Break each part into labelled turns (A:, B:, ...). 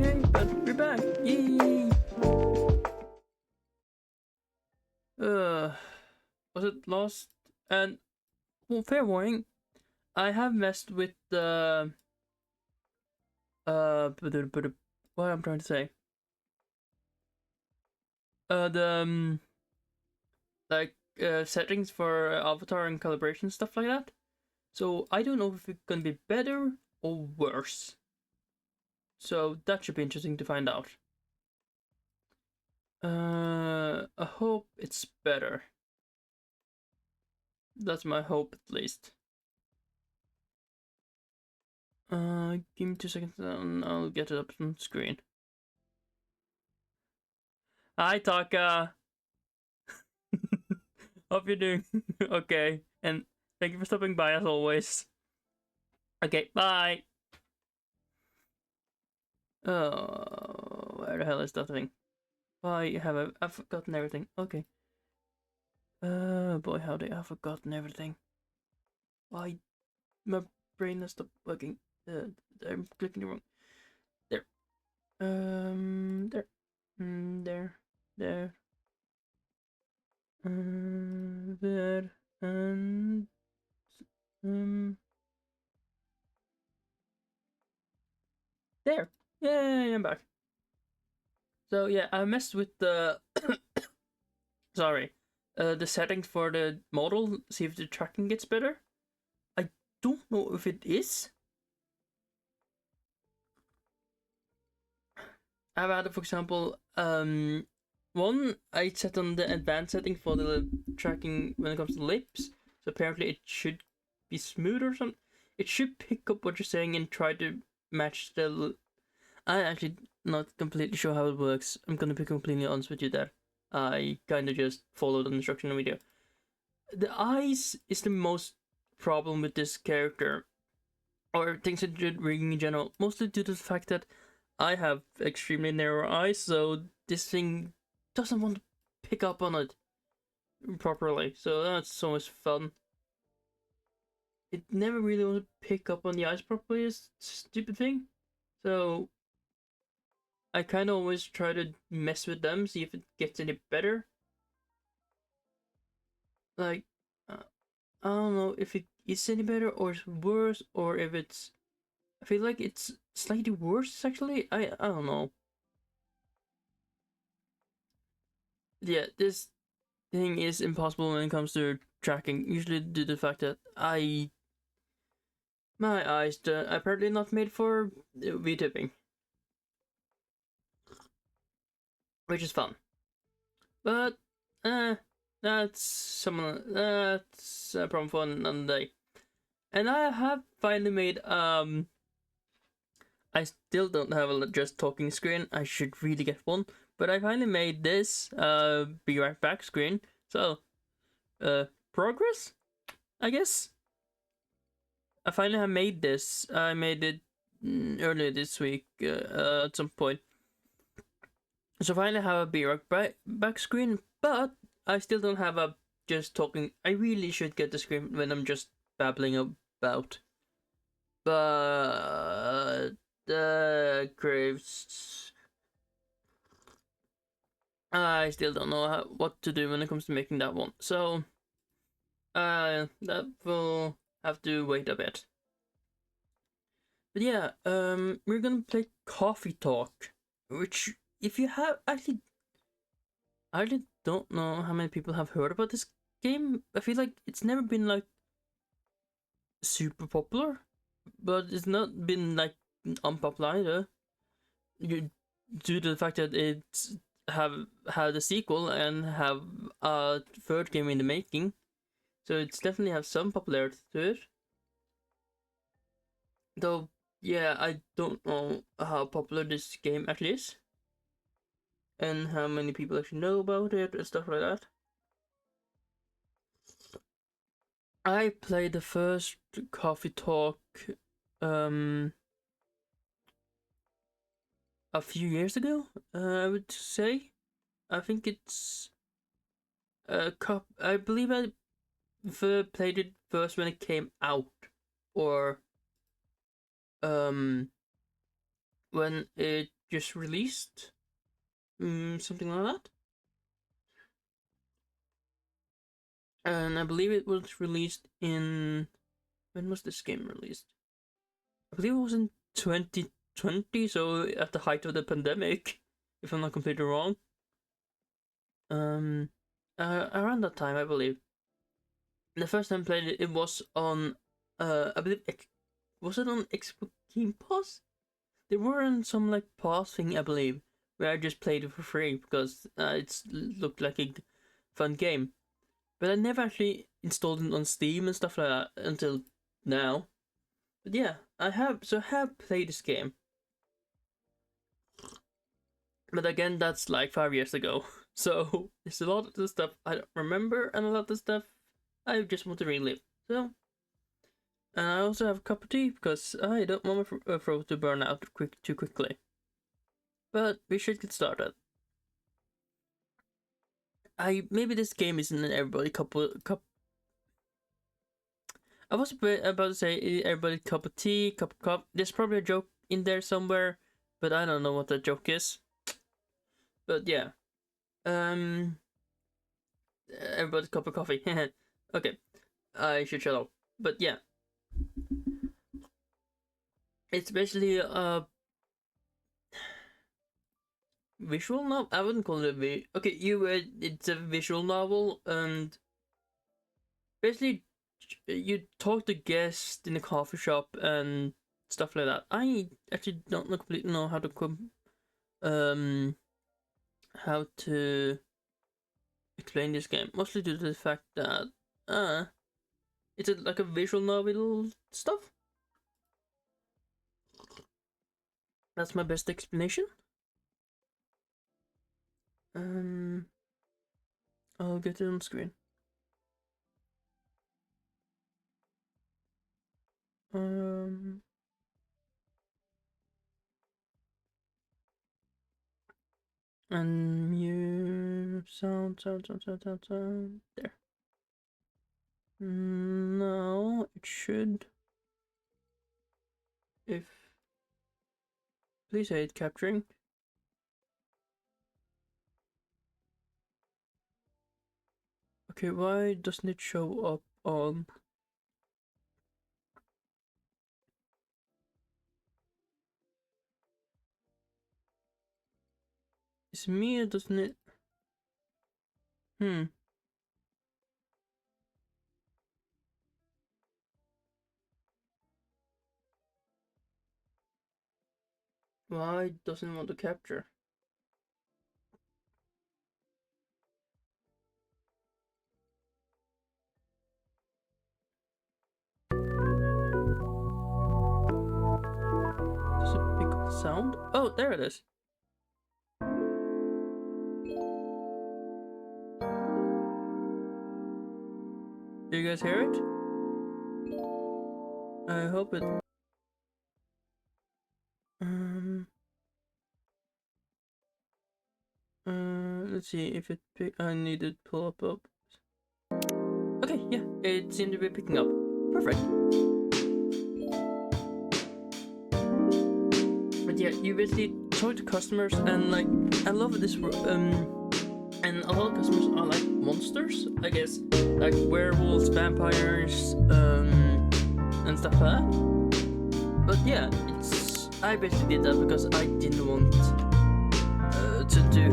A: Okay, but we're back. Yay! Was it lost? And well, fair warning, I have messed with the what I'm trying to say. The like settings for avatar and calibration stuff like that. So I don't know if it's gonna be better or worse. So that should be interesting to find out. I hope it's better. That's my hope, at least. Give me 2 seconds and I'll get it up on screen. Hi, Taka. Hope you're doing okay, and thank you for stopping by as always. Okay, bye. Oh, where the hell is that thing? Why have I've forgotten everything? Okay. Boy, howdy, I've forgotten everything. Why, my brain has stopped working. I'm clicking it wrong. There. There. There. There. There. And there. Yay, I'm back. So yeah, I messed with the sorry, the settings for the model. See if the tracking gets better. I don't know if it is. I've added, for example, one I set on the advanced setting for the tracking when it comes to the lips. So apparently it should be smooth or something. It should pick up what you're saying and try to match the. I actually not completely sure how it works. I'm gonna be completely honest with you there. I kind of just followed the instruction video. The eyes is the most problem with this character, or things that did rigging in general. Mostly due to the fact that I have extremely narrow eyes, so this thing doesn't want to pick up on it properly. So that's so much fun. It never really wants to pick up on the eyes properly. Is a stupid thing. So I kind of always try to mess with them, see if it gets any better. Like, I don't know if it is any better or worse, or if it's. I feel like it's slightly worse, actually. I don't know. Yeah, this thing is impossible when it comes to tracking. Usually due to the fact that my eyes are apparently not made for V-tipping, which is fun. But that's a problem for another day. And I have finally made I still don't have a just talking screen. I should really get one, but I finally made this be right back screen. So progress, I guess. I finally have made this. I made it earlier this week at some point. So I finally have a be right back screen, but I still don't have a just talking. I really should get the screen when I'm just babbling about. But Graves, I still don't know what to do when it comes to making that one. So that will have to wait a bit. But yeah, we're gonna play Coffee Talk, which if you have actually, I really don't know how many people have heard about this game. I feel like it's never been like super popular, but it's not been like unpopular either. Due to the fact that it's have had a sequel and have a third game in the making, so it's definitely have some popularity to it. Though, yeah, I don't know how popular this game actually is, and how many people actually know about it and stuff like that. I played the first Coffee Talk a few years ago, I would say. I think it's I believe I played it first when it came out, or when it just released. Something like that. And I believe it was released in... When was this game released? I believe it was in 2020, so at the height of the pandemic, if I'm not completely wrong. Around that time, I believe. The first time I played it, it was on, I believe, was it on Xbox Game Pass? There weren't some like pass thing, I believe, where I just played it for free because it looked like a fun game. But I never actually installed it on Steam and stuff like that until now. But yeah, I have played this game. But again, that's like 5 years ago. So there's a lot of the stuff I don't remember, and a lot of the stuff I just want to relive. So, and I also have a cup of tea because I don't want my throat to burn out too quickly. But we should get started. Maybe this game isn't an everybody cup. I was about to say everybody cup of tea, cup of cup. There's probably a joke in there somewhere, but I don't know what that joke is. But yeah, everybody's cup of coffee. Okay, I should shut up. But yeah, it's basically a visual novel. I wouldn't call it okay. It's a visual novel, and basically you talk to guests in a coffee shop and stuff like that. I actually don't completely know how to explain this game, mostly due to the fact that it's like a visual novel stuff. That's my best explanation. I'll get it on screen. And sound. There. Now it should. Please say it's capturing. Okay, why doesn't it show up on? It's me or doesn't it? Why doesn't it want to capture? Does it pick up the sound? Oh, there it is. Do you guys hear it? I hope it. Let's see if it I need to pull up. Okay, yeah, it seemed to be picking up. Perfect. But yeah, you basically talk to customers, and like I love this. And a lot of customers are like monsters, I guess, like werewolves, vampires, and stuff like that. But yeah, I basically did that because I didn't want to do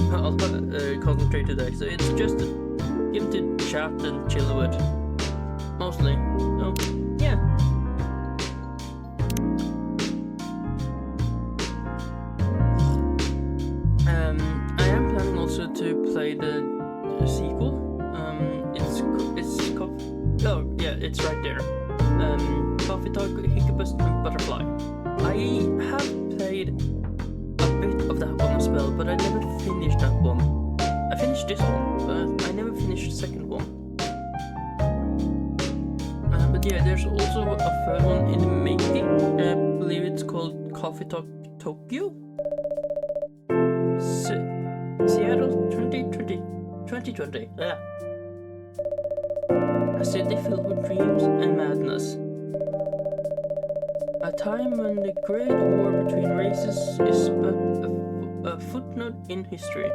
A: concentrate today, so it's just a game to chat and chill with, mostly. So yeah. I am planning also to play the sequel. Oh yeah, it's right there. Coffee Talk, Hiccupus, and Butterfly. I have played a bit of that one as well, but I never finished that one. I finished this one, but I never finished the second one. But yeah, there's also a third one in the making. I believe it's called Coffee Talk Tokyo. Seattle 2020. Yeah. A city filled with dreams and madness. A time when the great war between races is but a a footnote in history.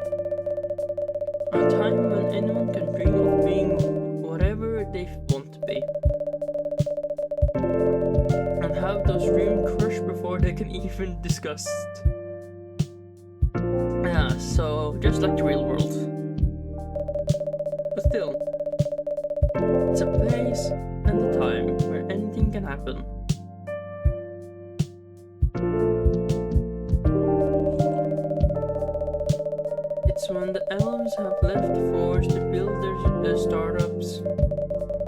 A: A time when anyone can dream of being whatever they want to be. And have those dreams crushed before they can even discuss. Yeah, so just like the real world. But still, it's a place and a time where anything can happen. It's when the elves have left forest to build their startups,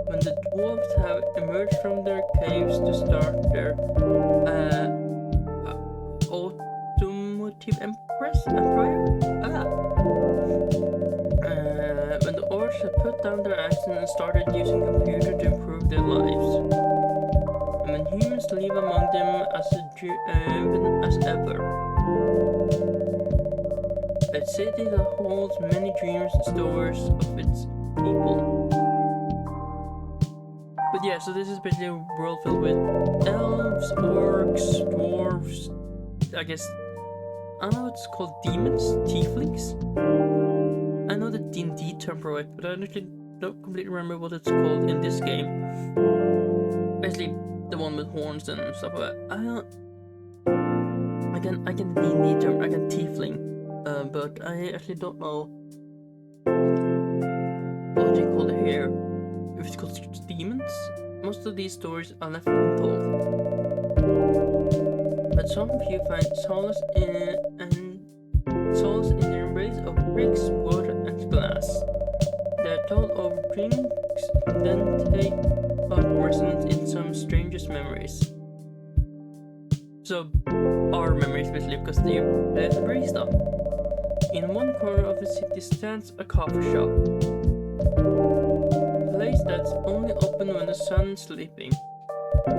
A: when the dwarves have emerged from their caves to start their automotive empire? When the orcs have put down their axes and started using computers to improve their lives. And when humans live among them as ever. A city that holds many dreams and stories of its people. But yeah, so this is basically a world filled with elves, orcs, dwarves, I guess, I don't know what it's called, demons? Tieflings? I know the D&D term for it, but I actually don't completely remember what it's called in this game. Basically, the one with horns and stuff like that. I can the D&D term, I can tiefling, but I actually don't know what they call it here. If it's called demons? Most of these stories are left untold. But some of you find solace in the embrace of bricks, wood, and glass. They are told over drinks, then take part present in some strangest memories. So, our memories basically, because they play the barista. In one corner of the city stands a coffee shop. A place that's only open when the sun is sleeping. A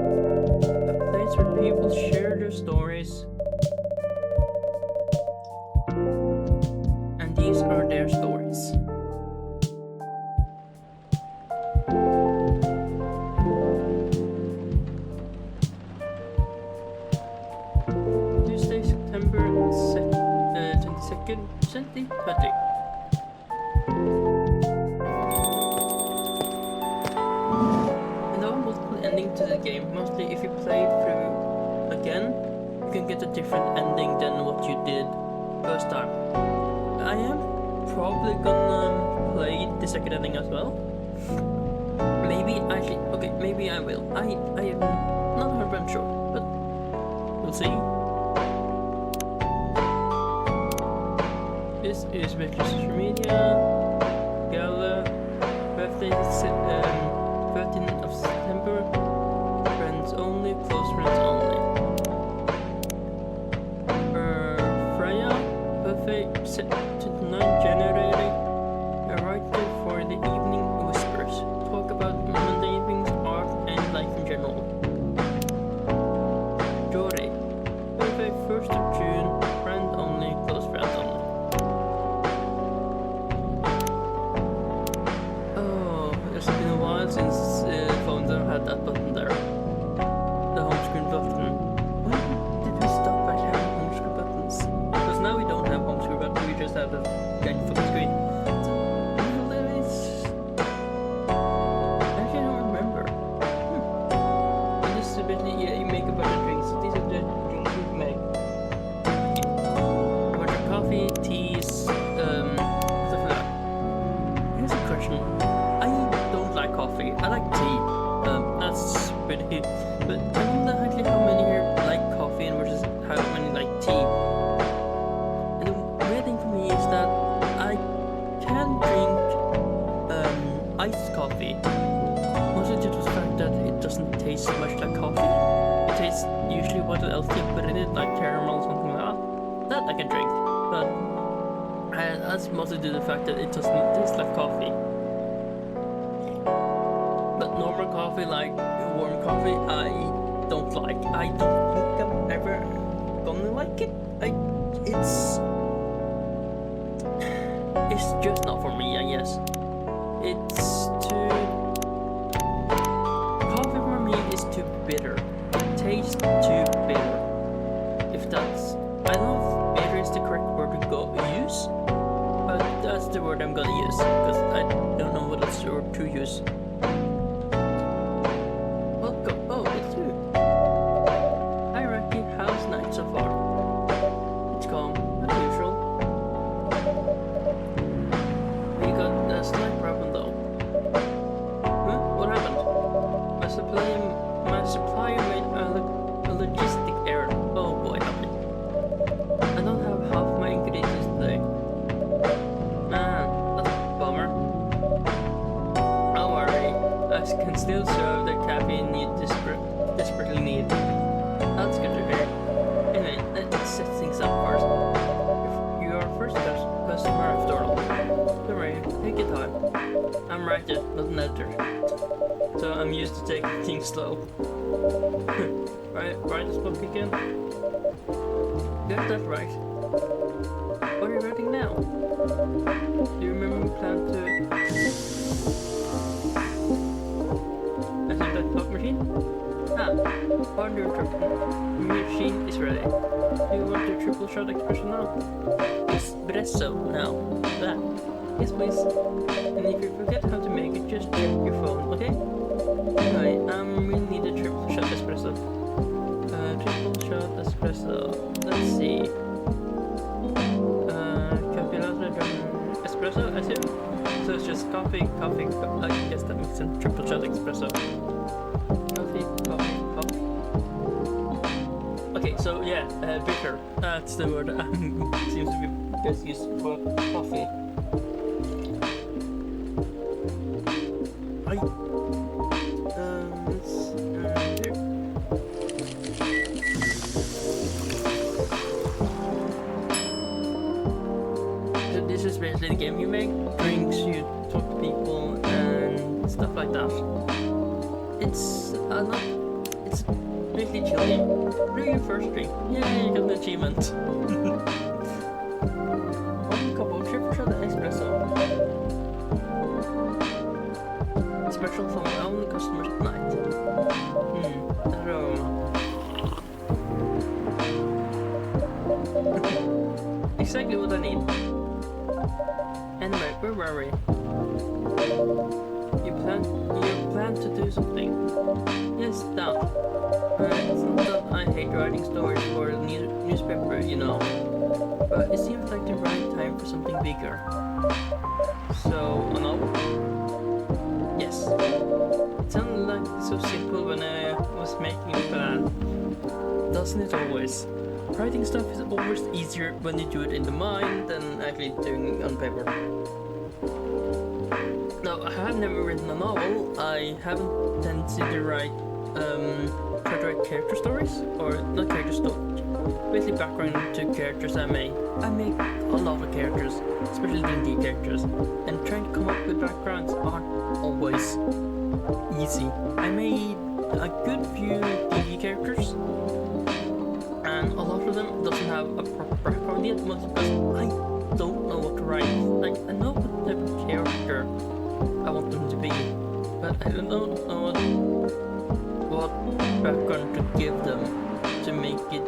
A: place where people share their stories. And these are their stories. Tuesday, September 22nd, 2020. Ending to the game. Mostly if you play through again, you can get a different ending than what you did first time. I am probably gonna play the second ending as well. Maybe maybe I will. I am not 100% sure, but we'll see. This is Raikyquartz social media. Gala birthday 13th of September. Friends only, close friends only. Freya, birthday 29th January. Writer for the evening whispers. Talk about mundane things, art, and life in general. Jory, birthday 1st of June. Friend only, close friends only. Oh, it's been a while since phones have had that button there. The home screen button. When did we stop actually having home screen buttons? Because now we don't have home screen buttons, we just have the guide full screen. Actually, I don't remember. And this is a bit, yeah, you make a bunch of drinks. So these are the drinks you can make. A bunch of coffee, teas, stuff like that. Here's a question. I don't like coffee. I like tea. That's pretty. But I wonder actually how many here like coffee and versus how many like tea. And the weird thing for me is that I can drink iced coffee. Mostly due to the fact that it doesn't taste much like coffee. It tastes usually what else they put in it, like caramel or something like that. That I can drink. But that's mostly due to the fact that it doesn't taste like coffee. But normal coffee, like warm coffee, I don't like. I don't think I'm ever gonna like it. It's just not for me, I guess. It's too... Coffee for me is too bitter. It tastes too bitter. If that's... I don't know if bitter is the correct word, juice. Welcome. Oh, it's you. Hi, Raiky. How's night so far? It's calm, as usual. We got a slight problem though. Huh? What happened? My supplier made a logistic error. Oh boy, help me. I don't have half my ingredients today. Man, that's a bummer. Don't worry, I can still serve the caffeine you desperately need. That's good to hear. Anyway, let's set things up first. You're our first customer after all. Don't worry, take your time. I'm Raja, not an editor. So I'm used to taking things slow. Right this book again? Got that right. What are you writing now? Do you remember we planned to... I think that clock machine? Ah, pardon your interruption. The machine is ready. Do you want your triple shot espresso now? Espresso now. That. Yes, please. And if you forget how to make it, just check your phone, okay? Anyway, we need a triple shot espresso. Triple shot espresso. Let's see. Coffee latte, espresso, I assume. So it's just coffee. I guess that makes sense. Triple shot espresso. Coffee. Okay, so yeah, bitter. That's the word that seems to be best used for coffee. This is basically the game you make. Drinks, you talk to people, and stuff like that. It's really chill game. Bring your first drink. Yeah, you got an achievement. One cup of triple shot espresso. Special for my only customers tonight. Exactly what I need. Anyway, where were we? You plan to do something? Yes, that. It's not that I hate writing stories for a newspaper, you know. But it seems like the right time for something bigger. So, a novel? Yes. It sounded like so simple when I was making a plan. Doesn't it always? Writing stuff is always easier when you do it in the mind than actually doing it on paper. Now, I have never written a novel. I haven't tended to write character stories, or not character stories, basically background to characters I make. I make a lot of characters, especially D&D characters, and trying to come up with backgrounds aren't always easy. I made a good few D&D characters, and a lot of them doesn't have a proper background yet, mostly because I don't know what to write. Like, I know what type of character I want them to be, but I don't know what background to give them to make it.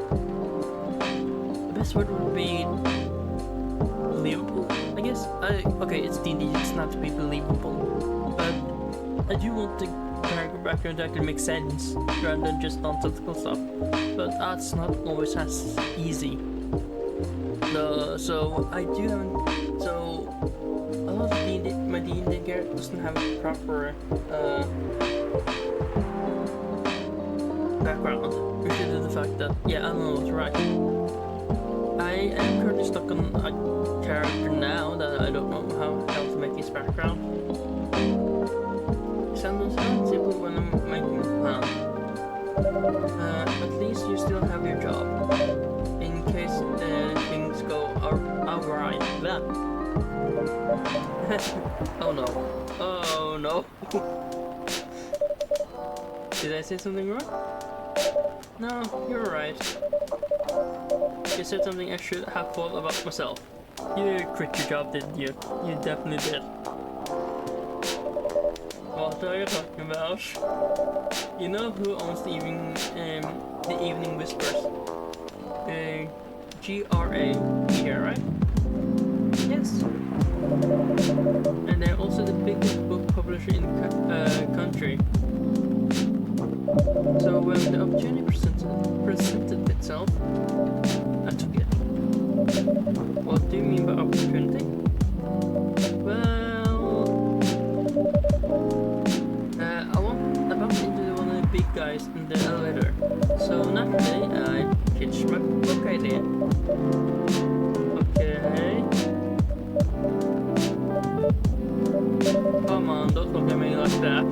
A: The best word would be believable, I guess. Okay, it's D&D, it's not to be believable, but I do want the character background to actually make sense rather than just nonsensical stuff. But that's not always as easy. So I do have. So a lot of my D&D character doesn't have a proper background, which is the fact that I don't know what to write. I am currently stuck on a character now that I don't know how to make his background. It sounds simple when I'm making a plan. At least you still have your job, in case things go alright. Oh no. Oh no. Did I say something wrong? No, you're right. You said something I should have thought about myself. You quit your job, didn't you? You definitely did. What are you talking about? You know who owns the Evening Whispers? GRA here, right? Yes. And they're also the biggest book publisher in tree. So when the opportunity presented itself, I took it. What do you mean by opportunity? Well, I bumped into one of the big guys in the elevator. So naturally, I pitched my book idea. Okay. Come on, don't look at me like that.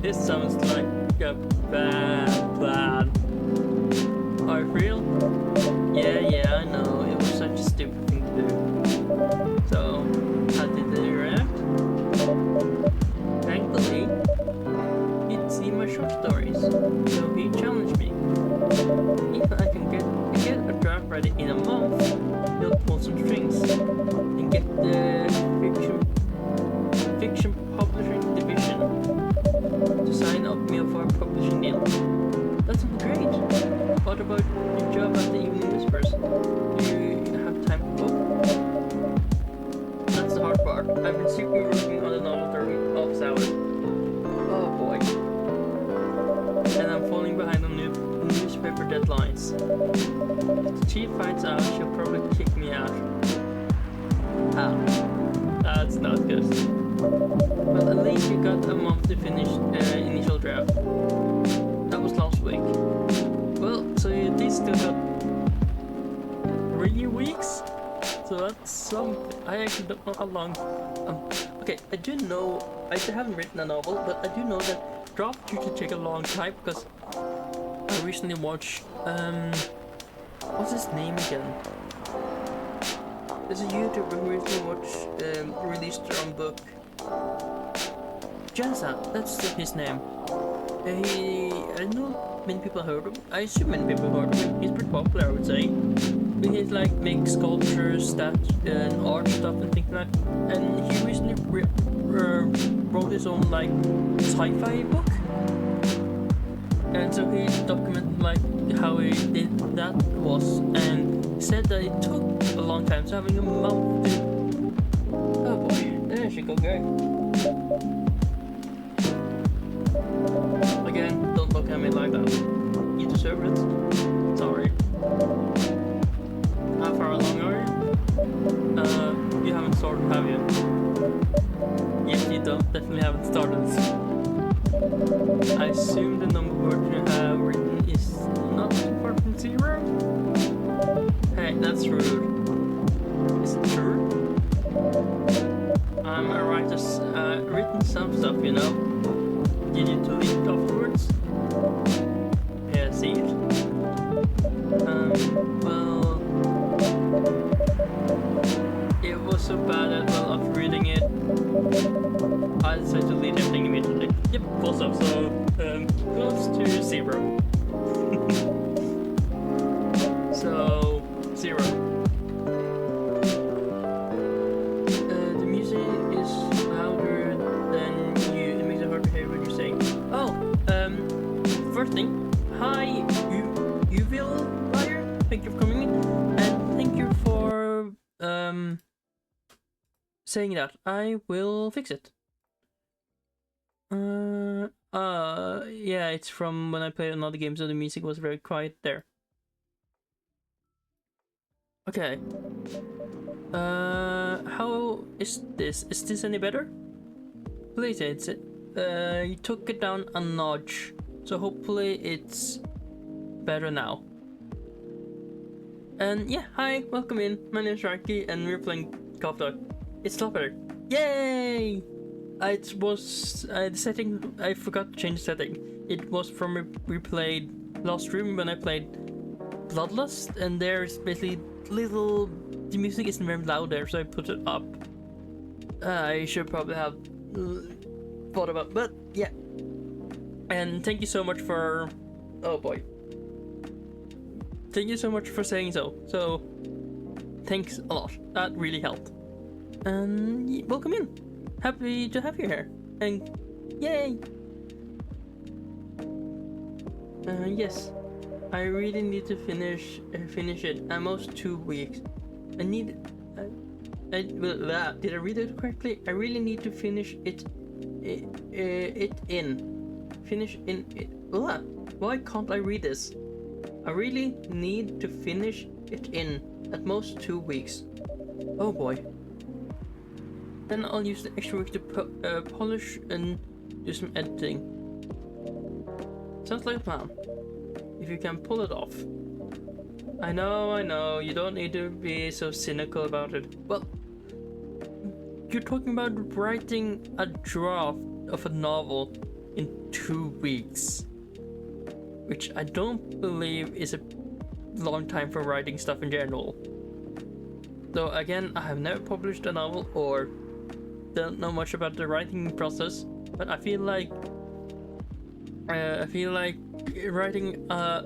A: This sounds like a bad plan. Are you real? Yeah, I know. It was such a stupid thing to do. So, how did they react? Thankfully, he'd seen my short stories, so he challenged me. If I can get a draft ready in a month, he'll pull some strings and get the fiction publishing division to sign up me for a publishing deal. That sounds great. What about your job at the evening newspapers? Do you have time for both? That's the hard part. I've been secretly working on the novel during office hours. Oh boy. And I'm falling behind on newspaper deadlines. If the chief finds out, she'll probably kick me out. Ah, that's not good. Well, at least you got a month to finish initial draft. That was last week. Well, so you did still got 3 weeks? So that's something. I actually don't know how long. Okay, I do know. I haven't written a novel, but I do know that draft usually take a long time because I recently watched. What's his name again? There's a YouTuber who recently released their own book. Jazza, that's his name. I don't know many people heard of him. I assume many people heard of him. He's pretty popular, I would say. He's like makes sculptures, and art stuff and things like that. And he recently wrote his own like sci-fi book. And so he documented like how he did that was, and said that it took a long time. So having a month to. Oh boy, there she goes, guy. Again, don't look at me like that. You deserve it. Sorry. How far along are you? You haven't started, have you? Yes, you definitely haven't started. I assume the number of words you have written is not far from 0? Hey, that's rude. Is it true? I'm a writer, written some stuff, you know. You need to leave it afterwards? Yeah, see it? Well, it was so bad that after reading it, I decided to delete everything immediately. Yep, full stop, so, close to 0. So, 0. The music is louder than you. It makes it hard to hear what you're saying. Oh, first thing, hi, you will liar. Thank you for coming in, and thank you for saying that. I will fix it. Yeah, it's from when I played another game, so the music was very quiet there. Okay. How is this? Is this any better? Please, it's it. You took it down a notch, so hopefully it's better now. And yeah, hi, welcome in. My name is Raiky, and we're playing Coffee. It's a lot better. Yay! It was the setting. I forgot to change the setting. It was from we played last stream when I played Bloodlust, and there's basically little. The music isn't very loud there, so I put it up. I should probably have thought about, but yeah. And thank you so much for. Oh boy. Thank you so much for saying so. So, thanks a lot. That really helped. And welcome in. Happy to have you here. And yay! Yes, I really need to finish it. Almost 2 weeks. I need. Did I read it correctly? I really need to finish it in finish in it. Ugh, why can't I read this? I really need to finish it in at most 2 weeks. Oh boy. Then I'll use the extra week to polish and do some editing. Sounds like a plan. If you can pull it off. I know, you don't need to be so cynical about it. Well, you're talking about writing a draft of a novel in 2 weeks. Which I don't believe is a long time for writing stuff in general. Though again, I have never published a novel or don't know much about the writing process, but I feel like writing a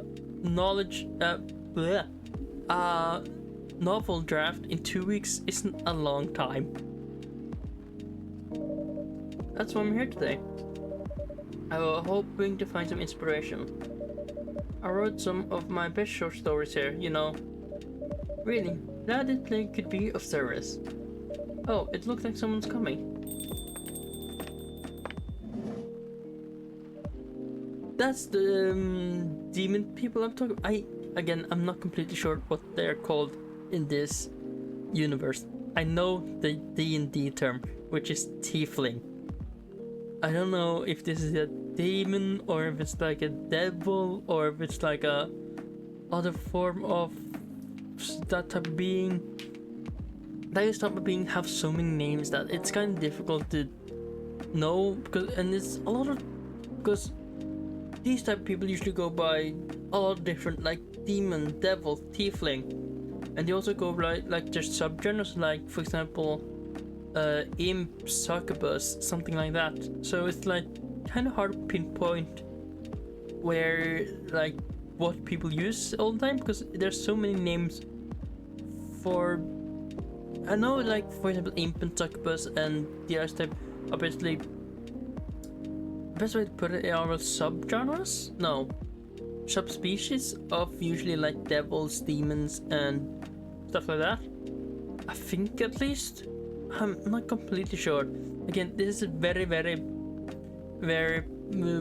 A: novel draft in 2 weeks isn't a long time. That's why I'm here today. I was hoping to find some inspiration. I wrote some of my best short stories here, you know. Really, glad it could be of service. Oh, it looks like someone's coming. That's the demon people I'm talking about. I'm not completely sure what they're called in this universe. I know the D&D term, which is tiefling. I don't know if this is a demon or if it's like a devil or if it's like a other form of that type of being. That type of being have so many names that it's kind of difficult to know because these type of people usually go by a lot of different, like demon, devil, tiefling, and they also go by like their subgenres, like for example imp, succubus, something like that. So it's like kind of hard to pinpoint where like what people use all the time, because there's so many names for, I know, like for example imp and succubus and the other type are basically, best way to put it, are subgenres? No, subspecies of usually like devils, demons and stuff like that. I think, at least. I'm not completely sure. Again, this is very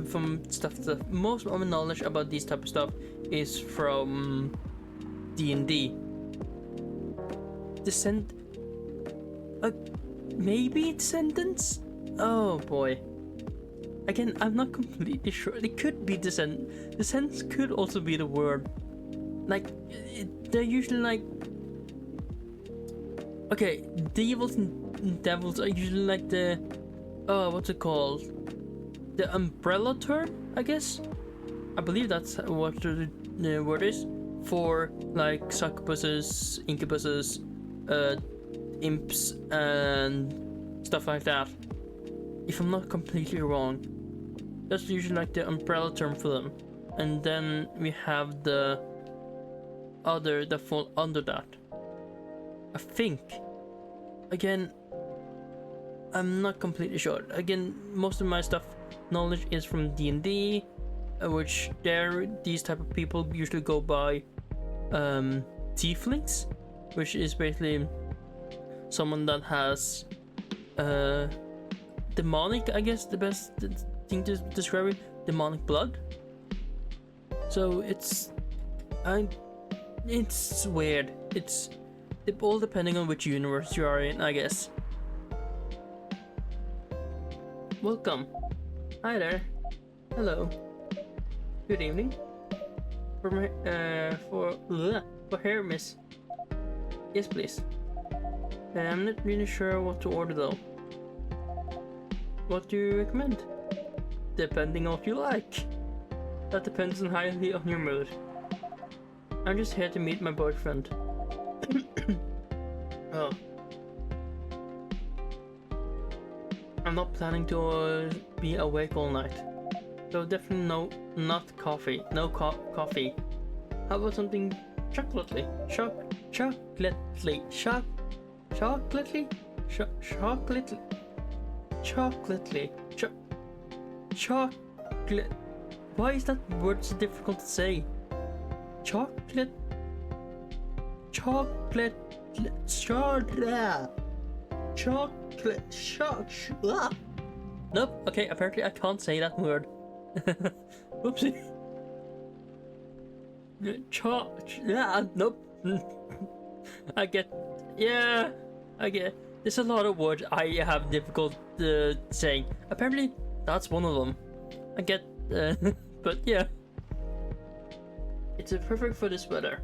A: from stuff. Most of my knowledge about this type of stuff is from D&D. Maybe Descendants? Oh boy. Again, I'm not completely sure. It could be Descendants could also be the word. Like, they're usually like... Okay, devils and devils are usually like the... what's it called? The umbrella term, I guess? I believe that's what the word is. For, like, succubuses, incubuses, imps, and stuff like that. If I'm not completely wrong. That's usually like the umbrella term for them. And then we have the other that fall under that. I think. Again, I'm not completely sure. Again, most of my knowledge is from D&D, which these type of people usually go by tieflings, which is basically someone that has demonic, I guess the best thing to describe it, demonic blood. So it's weird. It's all depending on which universe you are in, I guess. Welcome. Hi there. Hello. Good evening. For hair, miss. Yes, please. I'm not really sure what to order though. What do you recommend? Depending on what you like. That depends entirely on your mood. I'm just here to meet my boyfriend. Oh. I'm not planning to be awake all night. So definitely not coffee. No coffee. How about something chocolatey? Chocolatey. Chocolate. Why is that word so difficult to say? Chocolate. Nope. Okay, apparently I can't say that word. Whoopsie. Yeah, nope. I get. Yeah, I get. There's a lot of words I have difficult saying. Apparently, that's one of them. I get. But yeah. It's perfect for this weather.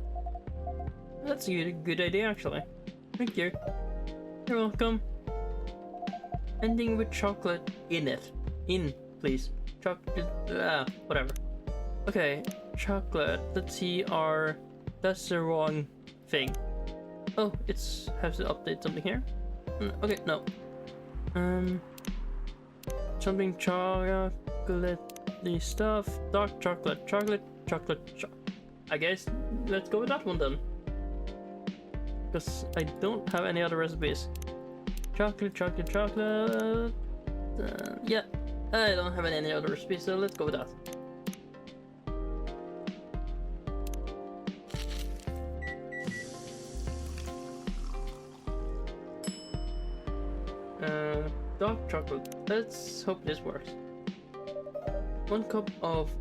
A: That's a good idea, actually. Thank you. You're welcome. Ending with chocolate in it. In, please. Chocolate. Whatever. Okay, chocolate. Let's see our. That's the wrong thing. Oh, it's has to update something here. Okay, no. Something chocolate stuff. Dark chocolate. I guess let's go with that one then. Because I don't have any other recipes. Chocolate. Yeah, I don't have any other recipes, so let's go with that. Dark chocolate. Let's hope this works. 1 cup of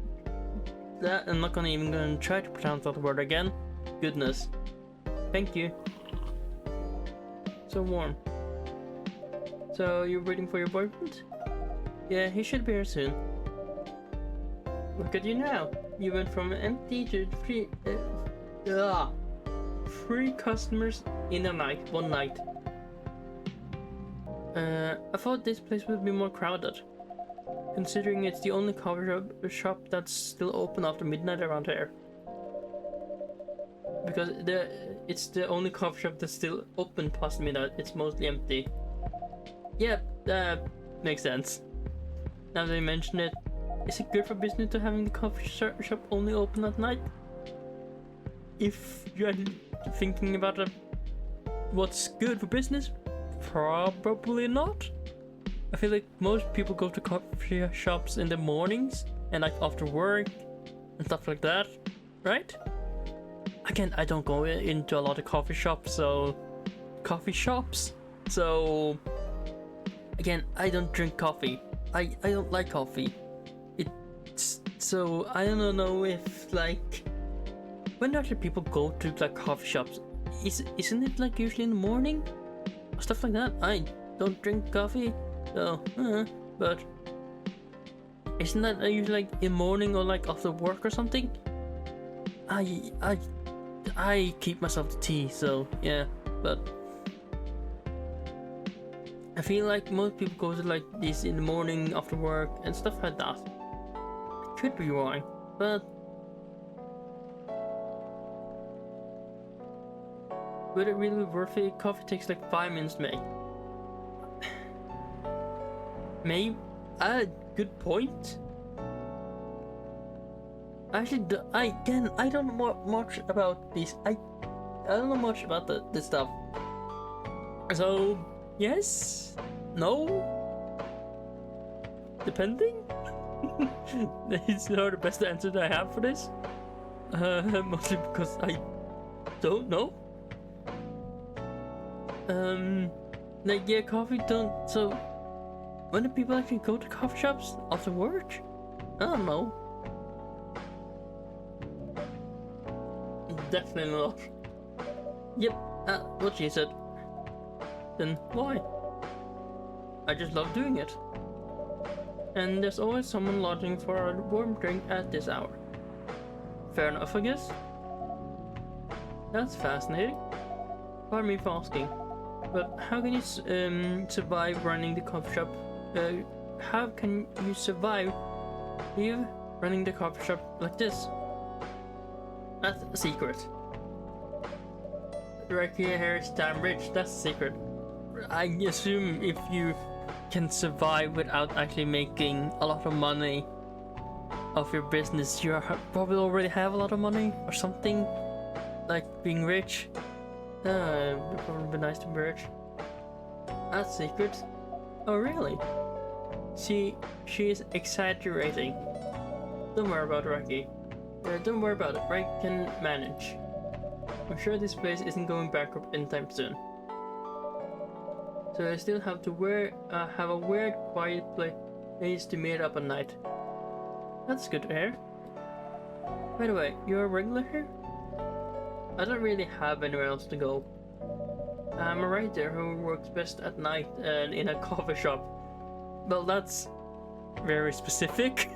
A: that. I'm not gonna try to pronounce that word again. Goodness. Thank you. So warm. So you're waiting for your boyfriend? Yeah, he should be here soon. Look at you now. You went from empty to three. 3 customers in a night. One night. I thought this place would be more crowded, considering it's the only coffee shop that's still open after midnight around here. Because it's the only coffee shop that's still open past midnight. It's mostly empty. Yeah, that makes sense. Now that you mention it, is it good for business to having the coffee shop only open at night? If you're thinking about what's good for business, probably not. I feel like most people go to coffee shops in the mornings and like after work and stuff like that, right? Again, I don't go into a lot of coffee shops, so again, I don't drink coffee. I don't like coffee. So I don't know if like when actually people go to like coffee shops, isn't it like usually in the morning? Stuff like that. I don't drink coffee, so but isn't that usually like in morning or like after work or something? I keep myself to tea, so yeah, but I feel like most people go to like this in the morning after work and stuff like that. I could be wrong, but would it really be worth it? Coffee takes like 5 minutes to make. Maybe. Good point. Actually, I don't know much about this. I don't know much about this stuff. So yes, no, depending. It's not the best answer that I have for this. Mostly because I don't know. Like yeah, coffee don't. So when do people actually go to coffee shops after work? I don't know. Definitely not. Yep, what she said. Then why? I just love doing it. And there's always someone lodging for a warm drink at this hour. Fair enough, I guess. That's fascinating. Pardon me for asking, but how can you survive running the coffee shop? How can you survive running the coffee shop like this? That's a secret. Right here is damn rich. That's a secret. I assume if you can survive without actually making a lot of money of your business, you probably already have a lot of money or something, like being rich. It would probably be nice to be rich. That's secret. Oh really? She is exaggerating. Don't worry about Raiky. Don't worry about it. Raiky can manage. I'm sure this place isn't going bankrupt anytime soon. So I still have to have a weird, quiet place to meet up at night. That's good to hear. By the way, you're a regular here? I don't really have anywhere else to go. I'm a writer who works best at night and in a coffee shop. Well, that's very specific.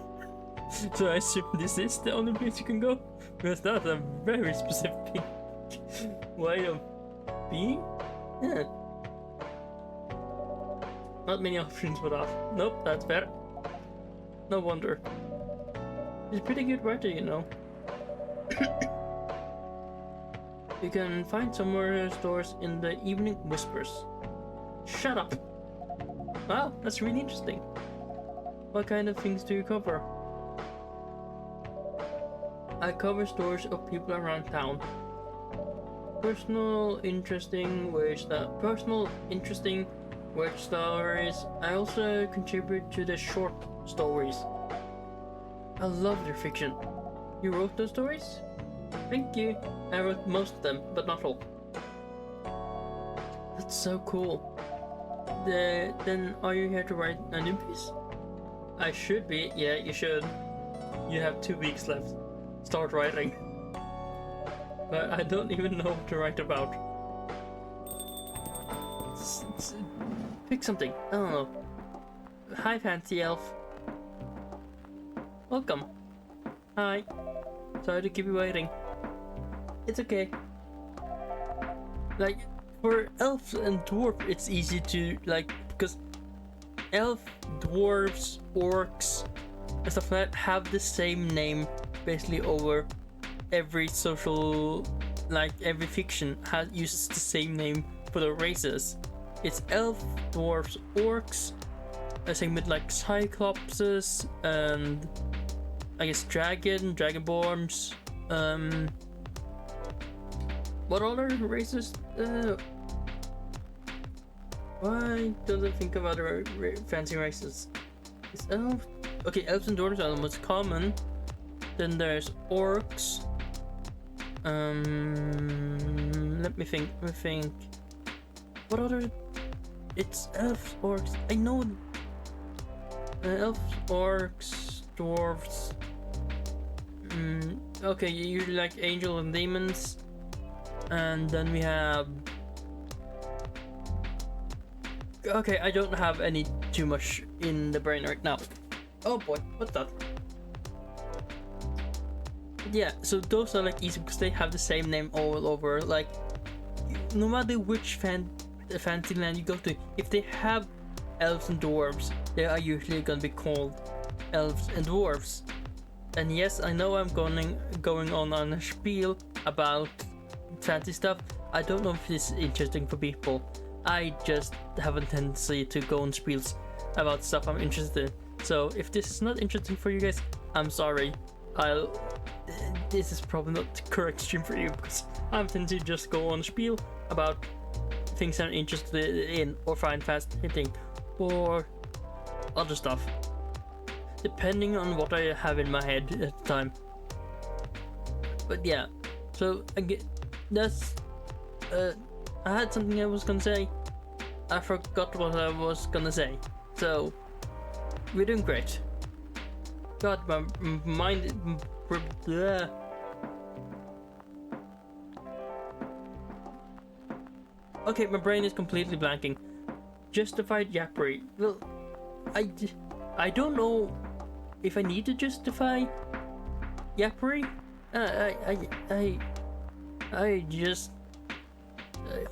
A: So I assume this is the only place you can go? Because that's a very specific way of being? Yeah. Not many options for that. Nope, that's fair. No wonder. He's a pretty good writer, you know. You can find some more stores in the evening whispers. Shut up! Wow, that's really interesting. What kind of things do you cover? I cover stories of people around town. Personal, interesting weird stories. I also contribute to the short stories. I love their fiction. You wrote those stories? Thank you. I wrote most of them, but not all. That's so cool. Then are you here to write a new piece? I should be. Yeah, you should. You have 2 weeks left. Start writing. But I don't even know what to write about. Pick something. I don't know. Hi, fancy elf. Welcome. Hi. Sorry to keep you waiting. It's okay. Like, for elves and dwarf, it's easy to, like, because elf, dwarves, orcs, and stuff like that have the same name basically over every social, like, every fiction uses the same name for the races. It's elf, dwarves, orcs, same with, like, cyclopses, and I guess dragonborns, what other races? Why don't I think of other fancy races? It's elf. Okay, elves and dwarves are the most common. Then there's orcs. Let me think. What other? It's elves, orcs. I know. Elves, orcs, dwarves. Okay, you like angels and demons. And then we have... Okay, I don't have any too much in the brain right now. Oh boy, what's that? Yeah, so those are like easy because they have the same name all over. Like, no matter which fancy land you go to, if they have elves and dwarves, they are usually gonna be called elves and dwarves. And yes, I know I'm going on a spiel about fancy stuff. I don't know if this is interesting for people. I just have a tendency to go on spiels about stuff I'm interested in. So if this is not interesting for you guys, I'm sorry. This is probably not the correct stream for you because I'm tendency to just go on spiel about things I'm interested in or find fascinating or other stuff, depending on what I have in my head at the time. But yeah, so again, that's I had something I was gonna say. I forgot what I was gonna say. So we're doing great. God, my mind. Okay, my brain is completely blanking. Justified yappery. Well, I don't know if I need to justify yappery. I just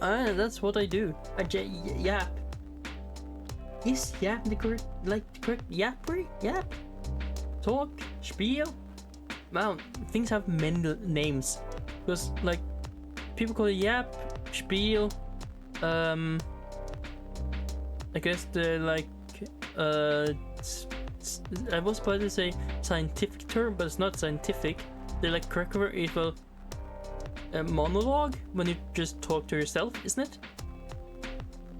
A: that's what I do. Yap. Is yap the correct yappery? Yap. Talk. Spiel. Wow, things have many names. Because like people call it yap, spiel. I guess the like I was about to say scientific term, but it's not scientific. The like correct word is well a monologue when you just talk to yourself, isn't it?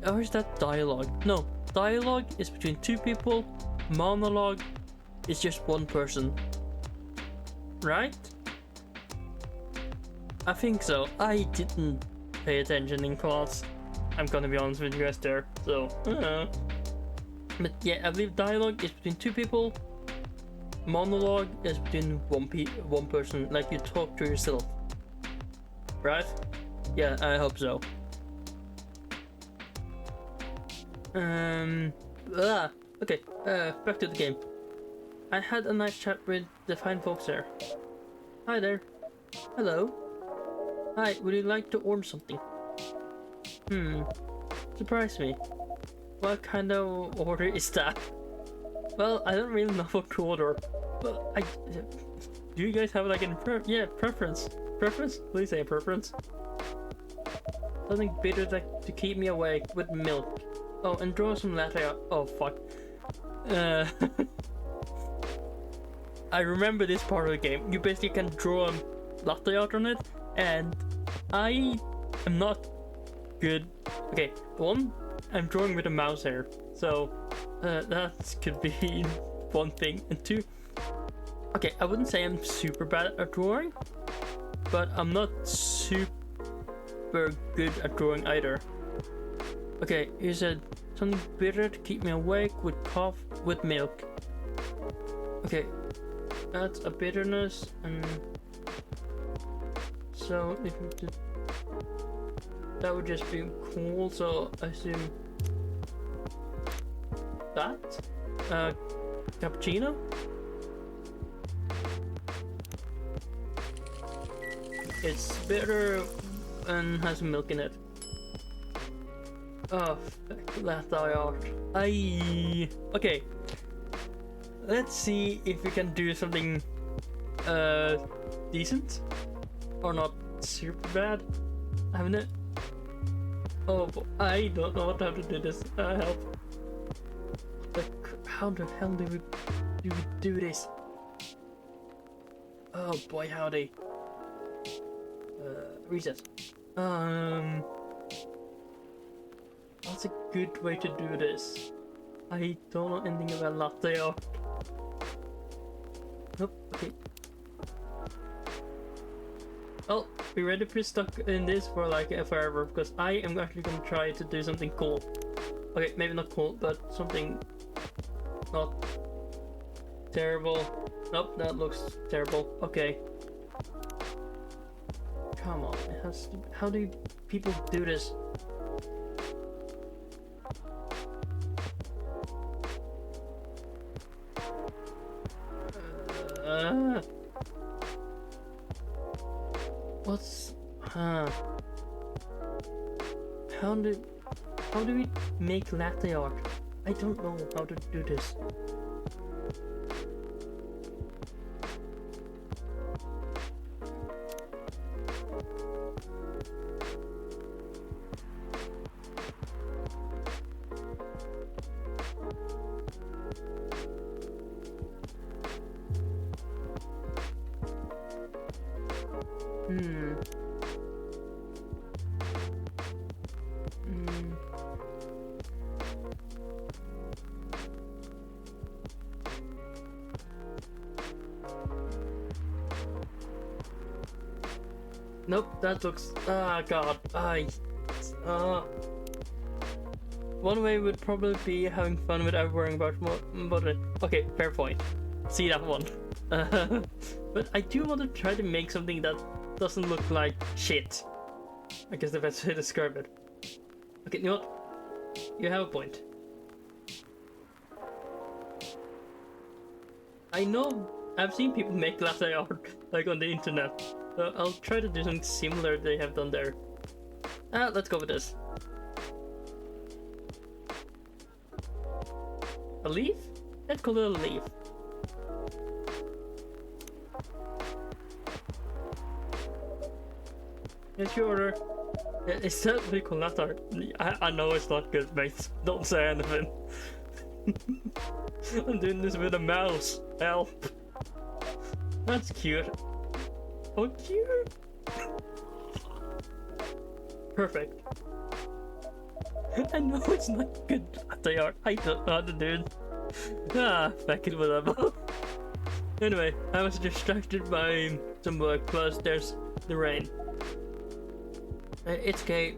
A: Or is that dialogue? No, dialogue is between two people. Monologue is just one person. Right? I think so. I didn't pay attention in class. I'm gonna be honest with you guys there. So, but yeah, I believe dialogue is between two people. monologue is between one person, like you talk to yourself, right? Yeah, I hope so. Okay, back to the game. I had a nice chat with the fine folks there. Hi there. Hello. Hi, would you like to order something? Surprise me. What kind of order is that? Well, I don't really know what to order. But do you guys have like a preference? Preference? Please say a preference. Something bitter to keep me awake with milk. Oh, and draw some latte out. Oh, fuck. I remember this part of the game. You basically can draw a latte art on it, and I am not good. Okay, one, I'm drawing with a mouse here, so that could be one thing. And two, okay, I wouldn't say I'm super bad at drawing, but I'm not super good at drawing either. Okay, you said something bitter to keep me awake with milk. Okay, that's a bitterness, and so if you did, that would just be cool. So I assume that cappuccino. It's bitter and has milk in it. Oh, latte art. Okay. Let's see if we can do something decent or not super bad. Haven't it? Oh, I don't know how to do this. Help! How the hell do we do this? Oh boy, howdy. Reset. What's a good way to do this? I don't know anything about latte art. Nope, okay. Well, we're ready to be stuck in this for like forever, because I am actually gonna try to do something cool. Okay, maybe not cool, but something not terrible. Nope, that looks terrible. Okay. Come on, it has to, how do people do this? What's how do we make latte art? I don't know how to do this. Nope, that looks. Ah, God. One way would probably be having fun without worrying about it. Okay, fair point. See that one. But I do want to try to make something that doesn't look like shit. I guess the best way to describe it. Okay, you know what? You have a point. I know I've seen people make latte art like on the internet. So I'll try to do something similar they have done there. Let's go with this. A leaf? Let's call it a leaf. Yes, your order. Is that what you call latte art? I know it's not good, mate. Don't say anything. I'm doing this with a mouse. Help. That's cute. Oh, cute. Perfect. I know it's not good latte art. I don't know how to do it. Back it whatever. Anyway, I was distracted by some work, plus there's the rain. It's okay.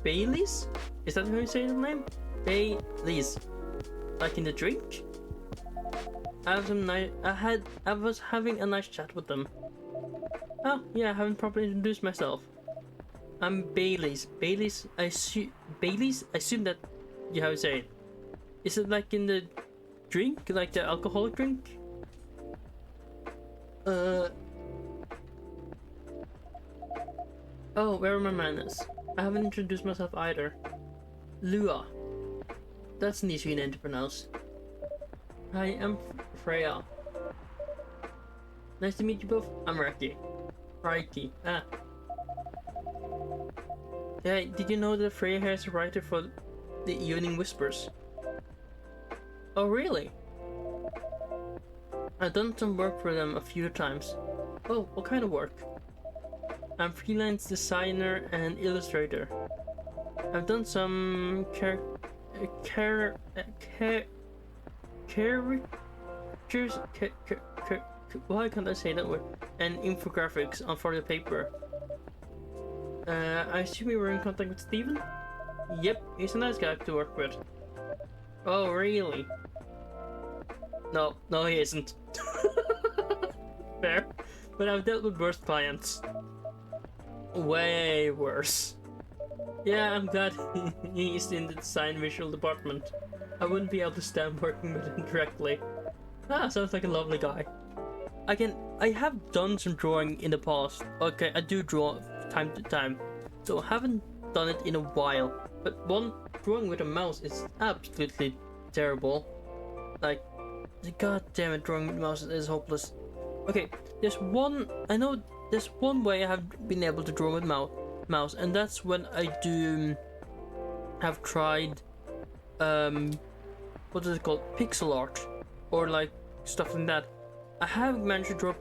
A: Bailey's? Is that how you say the name? Bailey's. Like in the drink? I was having a nice chat with them. Oh yeah, I haven't properly introduced myself. I'm Bailey's. Bailey's. Bailey's. I assume that you have to say it. Is it like in the drink, like the alcoholic drink? Oh, where are my manners? I haven't introduced myself either. Lua. That's an easy name to pronounce. Hi, I'm Freya. Nice to meet you both. I'm Raiky. Ah. Yeah, did you know that Freya here is a writer for the Evening Whispers? Oh, really? I've done some work for them a few times. Oh, what kind of work? I'm freelance designer and illustrator. I've done some caricatures. Why can't I say that word? And infographics on for the paper. I assume you were in contact with Steven? Yep, he's a nice guy to work with. Oh, really? No, he isn't. Fair. But I've dealt with worse clients. Way worse. Yeah, I'm glad he's in the design visual department. I wouldn't be able to stand working with him directly. Ah, sounds like a lovely guy. I have done some drawing in the past. Okay, I do draw time to time. So I haven't done it in a while. But drawing with a mouse is absolutely terrible. Like, god damn it, drawing with a mouse is hopeless. Okay, there's one way I have been able to draw with mouse, and that's when I do have tried what is it called, pixel art, or like stuff like that. I have managed to draw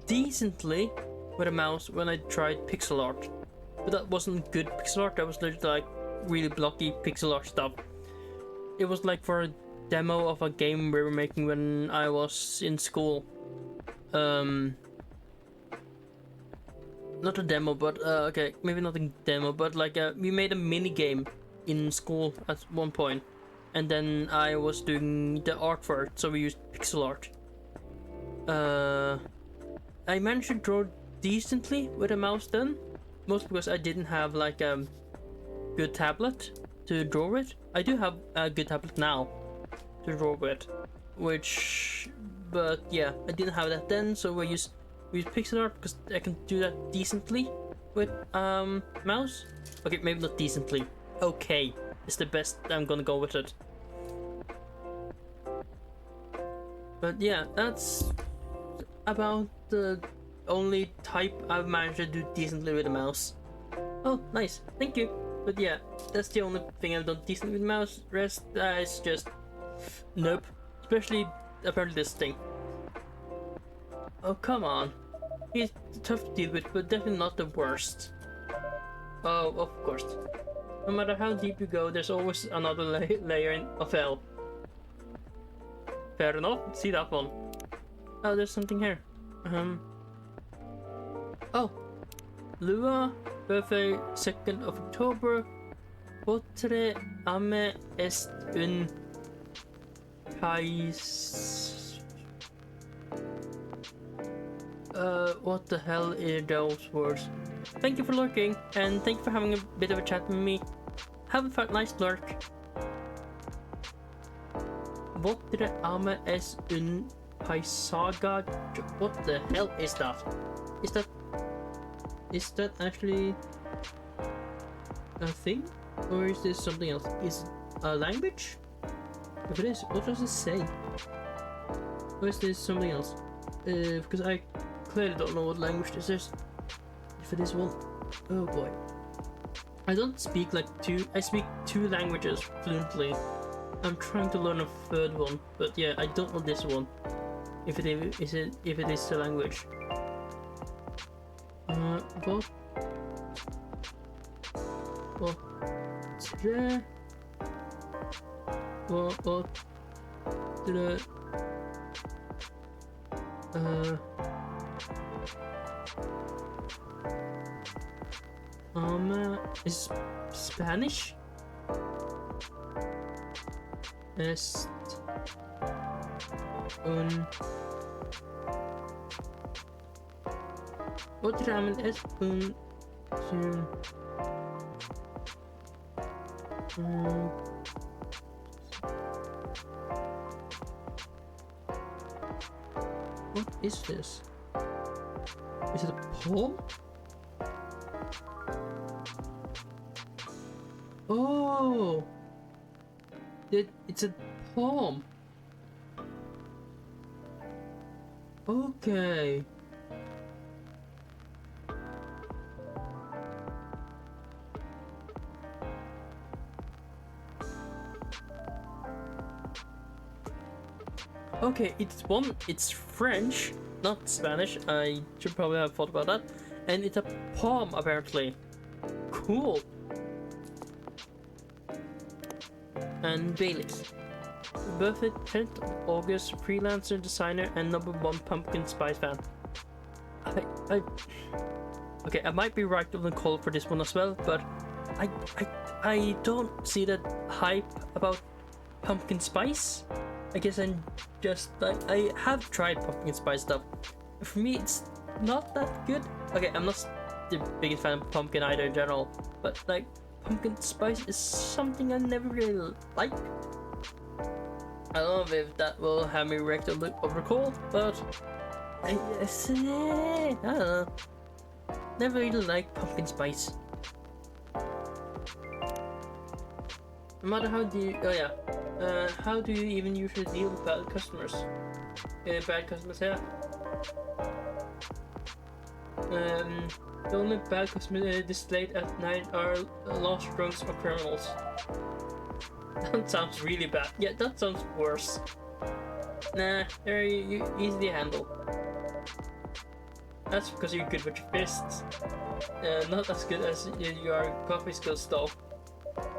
A: decently with a mouse when I tried pixel art, but that wasn't good pixel art. That was literally like really blocky pixel art stuff. It was like for a demo of a game we were making when I was in school. Not a demo, but okay, maybe not a demo, but like we made a mini game in school at one point, and then I was doing the art for it, so we used pixel art. I managed to draw decently with a mouse then, mostly because I didn't have like a good tablet to draw with. I do have a good tablet now to draw with, but yeah, I didn't have that then, so we use pixel art because I can do that decently with mouse. Okay, maybe not decently. Okay, it's the best I'm gonna go with it. But yeah, that's about the only type I've managed to do decently with a mouse. Oh, nice, thank you. But yeah, that's the only thing I've done decently with a mouse. Rest is just nope. Especially apparently this thing. Oh, come on. He's tough to deal with, but definitely not the worst. Oh, of course. No matter how deep you go, there's always another layer of hell. Fair enough. See that one. Oh, there's something here. Oh. Lua, birthday 2nd of October. Potre ame est un pais. What the hell are those words? Thank you for lurking, and thank you for having a bit of a chat with me. Have a nice lurk. Votre ame est un paisaga. What the hell is that? Is that actually a thing? Or is this something else? Is it a language? If it is, what does it say? Or is this something else? Because I clearly don't know what language this is. If it is one. Oh boy. I don't speak like I speak 2 languages fluently. I'm trying to learn a 3rd one, but yeah, I don't know this one. If it is a language. Is Spanish? Un Återramen es un zum What is this? Is it a poem? Oh! It's a poem. Okay. Okay, it's French, not Spanish. I should probably have thought about that. And it's a poem, apparently. Cool. And Bailey's. Birthday 10th of August, freelancer, designer, and #1 pumpkin spice fan. Okay, I might be right on the call for this one as well, but I don't see that hype about pumpkin spice. I guess I'm just like, I have tried pumpkin spice stuff. For me, it's not that good. Okay, I'm not the biggest fan of pumpkin either in general, but like pumpkin spice is something I never really liked. I don't know if that will have me wrecked over call, but I don't know. Never really liked pumpkin spice. No matter how do you, how do you even usually deal with bad customers? Bad customers here. The only bad customers this late at night are lost drunks or criminals. That sounds really bad. Yeah, that sounds worse. Nah, they're easy to handle. That's because you're good with your fists. Not as good as your coffee skills though.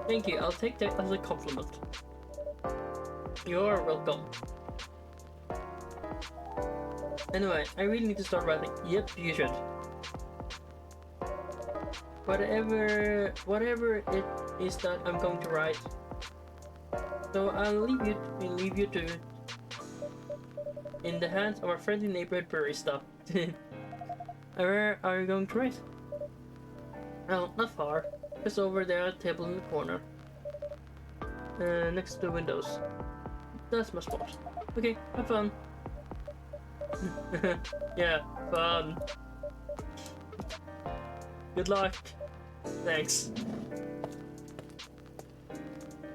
A: Thank you, I'll take that as a compliment. You're welcome. Anyway, I really need to start writing. Yep, you should. Whatever it is that I'm going to write. So I'll leave you to it. In the hands of our friendly neighborhood barista. Where are you going to write? Oh, not far. Just over there at the table in the corner. Next to the windows. That's my spot. Okay, have fun. Yeah, fun. Good luck. Thanks.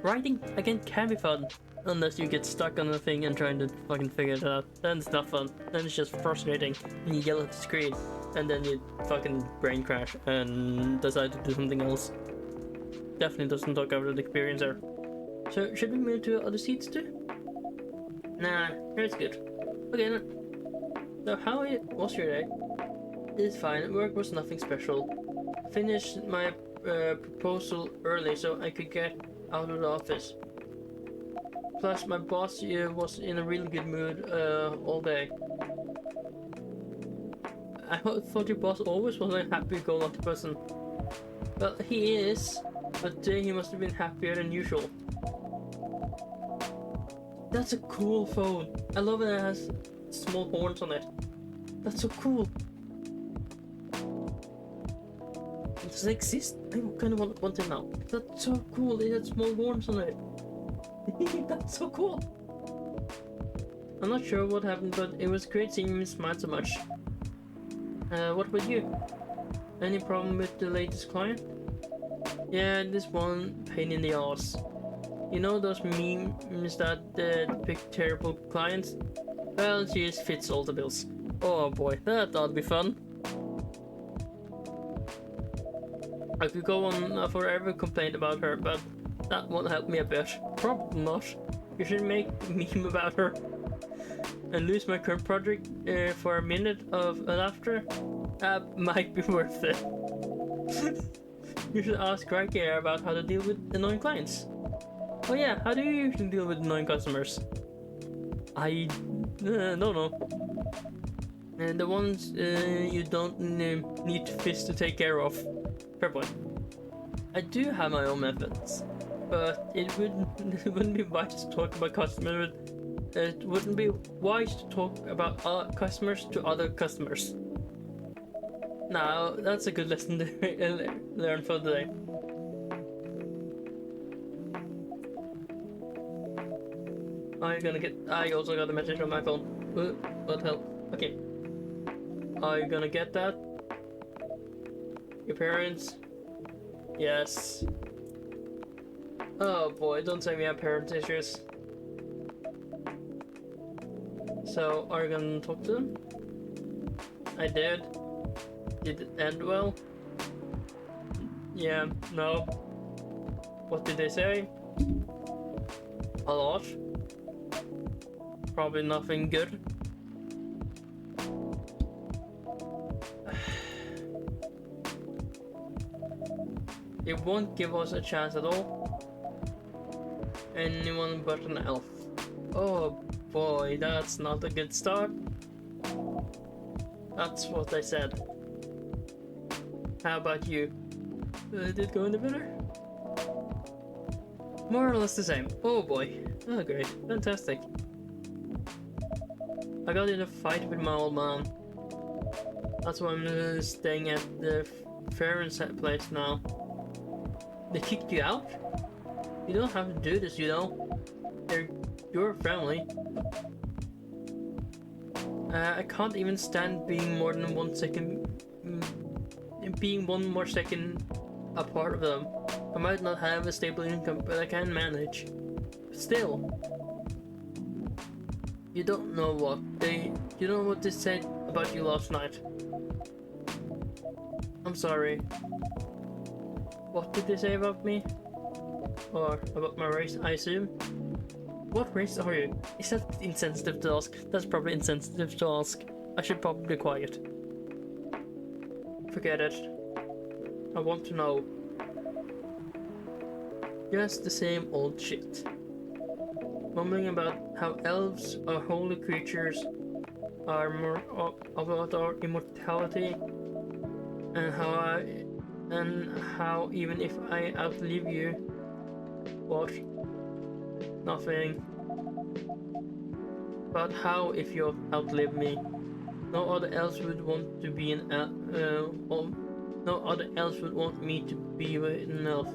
A: Writing, again, can be fun. Unless you get stuck on the thing and trying to fucking figure it out. Then it's not fun. Then it's just frustrating. And you yell at the screen. And then you fucking brain crash and decide to do something else. Definitely doesn't talk over the experience there. So, should we move to other seats too? Nah, here's good. Okay then. So, how was your day? It's fine. Work was nothing special. I finished my proposal early so I could get out of the office. Plus, my boss was in a really good mood all day. I thought your boss always was a happy-go-lucky person. Well, he is, but today he must have been happier than usual. That's a cool phone. I love it. It has small horns on it. That's so cool. Does it exist? I kind of want it now. That's so cool. It has small horns on it. That's so cool. I'm not sure what happened, but it was great seeing him smile so much. What about you? Any problem with the latest client? Yeah, this one pain in the ass. You know those memes that depict terrible clients? Well, she just fits all the bills. Oh boy, that ought to be fun. I could go on forever complain about her, but that won't help me a bit. Probably not. You should make a meme about her. And lose my current project for a minute of laughter? That might be worth it. You should ask Raikyquartz about how to deal with annoying clients. Oh yeah, how do you usually deal with annoying customers? I don't know. And the ones you don't need fists to take care of. Fair point. I do have my own methods, but it wouldn't be wise to talk about customers with it wouldn't be wise to talk about our customers to other customers. Now, that's a good lesson to learn for the day. I also got a message on my phone. What the hell? Okay. Are you gonna get that? Your parents? Yes. Oh boy, don't say we have parent issues. So, are you gonna talk to them? I did. Did it end well? Yeah, no. What did they say? A lot. Probably nothing good. It won't give us a chance at all. Anyone but an elf. Oh boy, that's not a good start. That's what I said. How about you? Did it go any better? More or less the same. Oh boy. Oh great. Fantastic. I got in a fight with my old man. That's why I'm staying at the Farron's place now. They kicked you out? You don't have to do this, you know. They're your family. I can't even stand being more than 1 second... being 1 more second a part of them. I might not have a stable income, but I can manage. Still. You don't know what they said about you last night. I'm sorry. What did they say about me? Or about my race, I assume? What race are you? Is that insensitive to ask? That's probably insensitive to ask. I should probably be quiet. Forget it. I want to know. Just the same old shit. Mumbling about how elves are holy creatures, are more about our immortality, and how even if I outlive you, what? Nothing. But how if you outlive me? No other elves would want to be an elf. No other elves would want me to be an elf.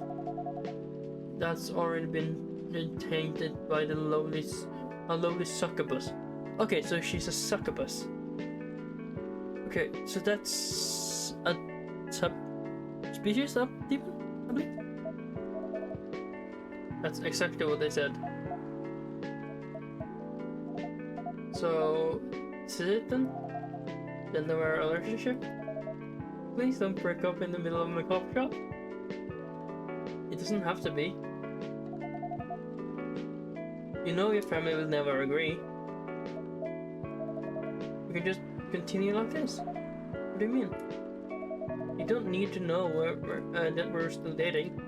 A: That's already been tainted by the lowly succubus. Okay, so she's a succubus. Okay, so that's a subspecies of demon, I believe. That's exactly what they said. So, this is it then? Then they were a relationship? Please don't break up in the middle of my coffee shop. It doesn't have to be. You know your family will never agree. You can just continue like this. What do you mean? You don't need to know that we're still dating.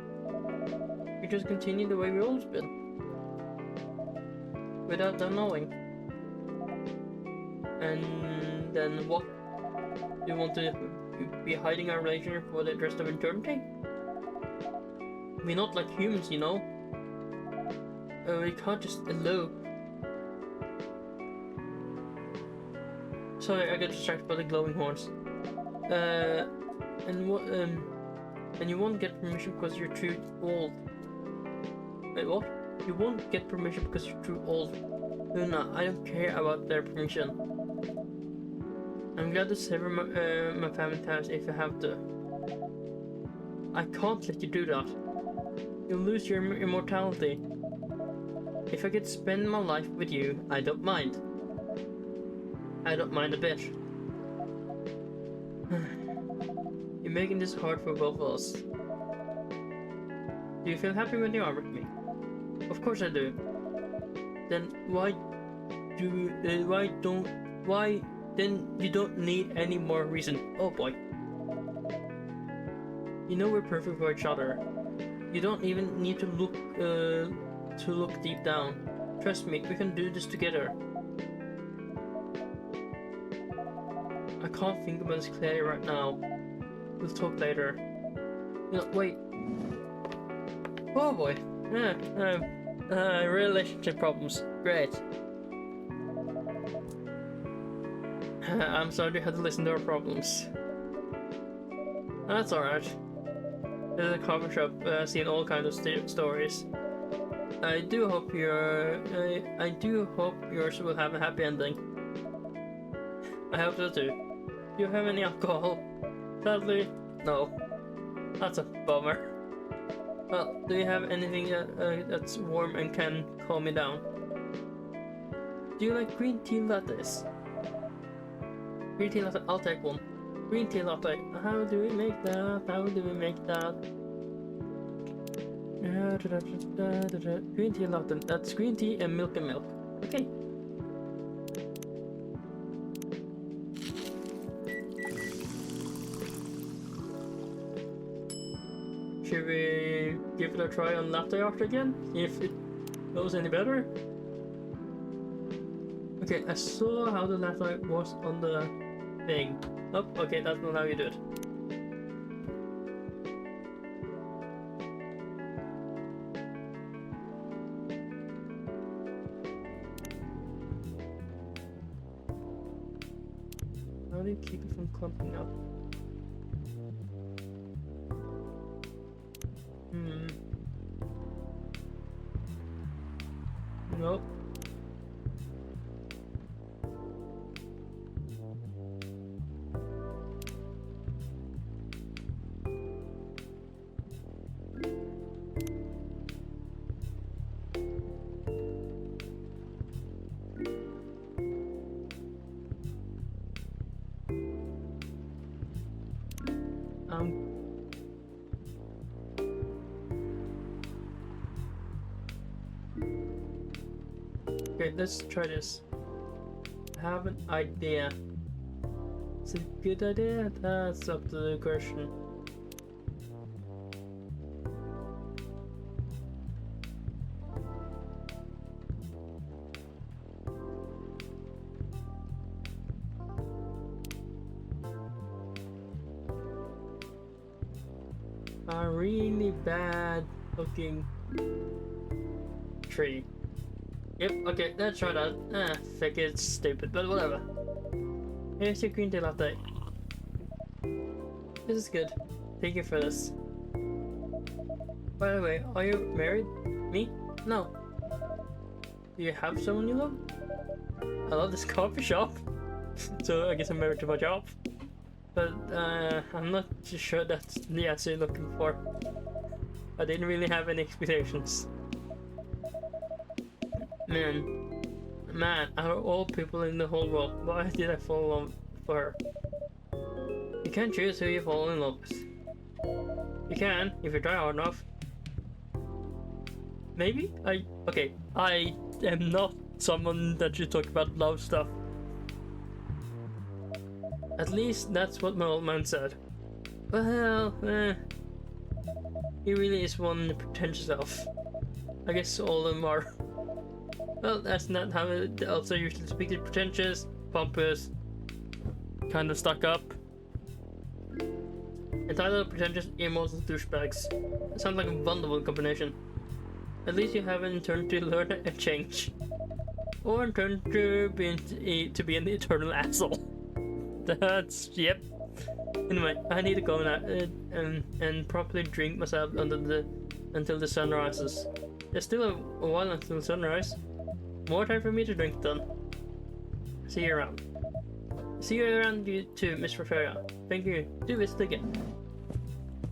A: You just continue the way we've always been. Without them knowing. And then what? Do you want to be hiding our relationship for the rest of eternity? We're not like humans, you know. We can't just elope. Sorry, I got distracted by the glowing horns. And you won't get permission because you're too old. Wait, what? You won't get permission because you're too old. Luna, I don't care about their permission. I'm glad to sever my family ties if I have to. I can't let you do that. You'll lose your immortality. If I could spend my life with you, I don't mind. I don't mind a bit. You're making this hard for both of us. Do you feel happy when you are with me? Of course I do. Then then you don't need any more reason. Oh boy. You know we're perfect for each other. You don't even need to look deep down. Trust me, we can do this together. I can't think about this clearly right now. We'll talk later. No, wait. Oh boy. Relationship problems. Great. I'm sorry you had to listen to our problems. That's alright. This is a coffee shop, seeing all kinds of stories. I do hope yours will have a happy ending. I hope so too. Do you have any alcohol? Sadly, no. That's a bummer. Well, do you have anything that's warm and can calm me down? Do you like green tea lattes? Green tea latte, I'll take one. Green tea latte. How do we make that? How do we make that? Green tea latte. That's green tea and milk. Okay. Should we give it a try on latte art again? See if it goes any better? Okay, I saw how the latte was on the thing. Oh, okay, that's not how you do it. How do you keep it from clumping up? Nope. Okay, let's try this. I have an idea. Is it a good idea? That's up to the question. A really bad looking tree. Yep, okay, let's try that. I think it's stupid, but whatever. Here's your green tea latte. This is good. Thank you for this. By the way, are you married? Me? No. Do you have someone you love? I love this coffee shop. So I guess I'm married to my job. But I'm not too sure that's the answer you're looking for. I didn't really have any expectations. Man, out of all people in the whole world, why did I fall in love for her? You can't choose who you fall in love with. You can, if you try hard enough. Maybe? I am not someone that should talk about love stuff. At least that's what my old man said. Well, he really is one pretentious elf. I guess all of them are. Well, that's not how it also usually speaks. Pretentious, pompous, kind of stuck up. Entitled, pretentious, emos, and douchebags. Sounds like a wonderful combination. At least you haven't turned to learn and change. Or turned to be an eternal asshole. That's, yep. Anyway, I need to go now and properly drink myself until the sun rises. There's still a while until the sunrise. More time for me to drink then. See you around. See you around you too, Miss Ferreira. Thank you. Do visit again.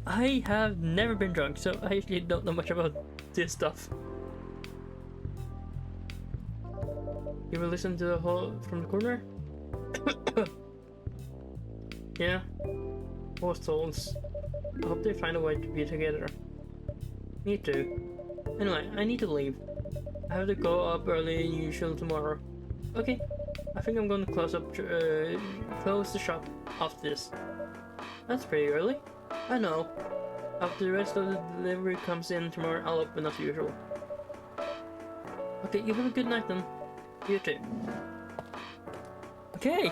A: I have never been drunk, so I actually don't know much about this stuff. You will listen to the whole from the corner? Yeah. Poor souls. I hope they find a way to be together. Me too. Anyway, I need to leave. I have to go up early than usual tomorrow. Okay, I think I'm going to close the shop after this. That's pretty early. I know. After the rest of the delivery comes in tomorrow, I'll open as usual. Okay, you have a good night then. You too. Okay,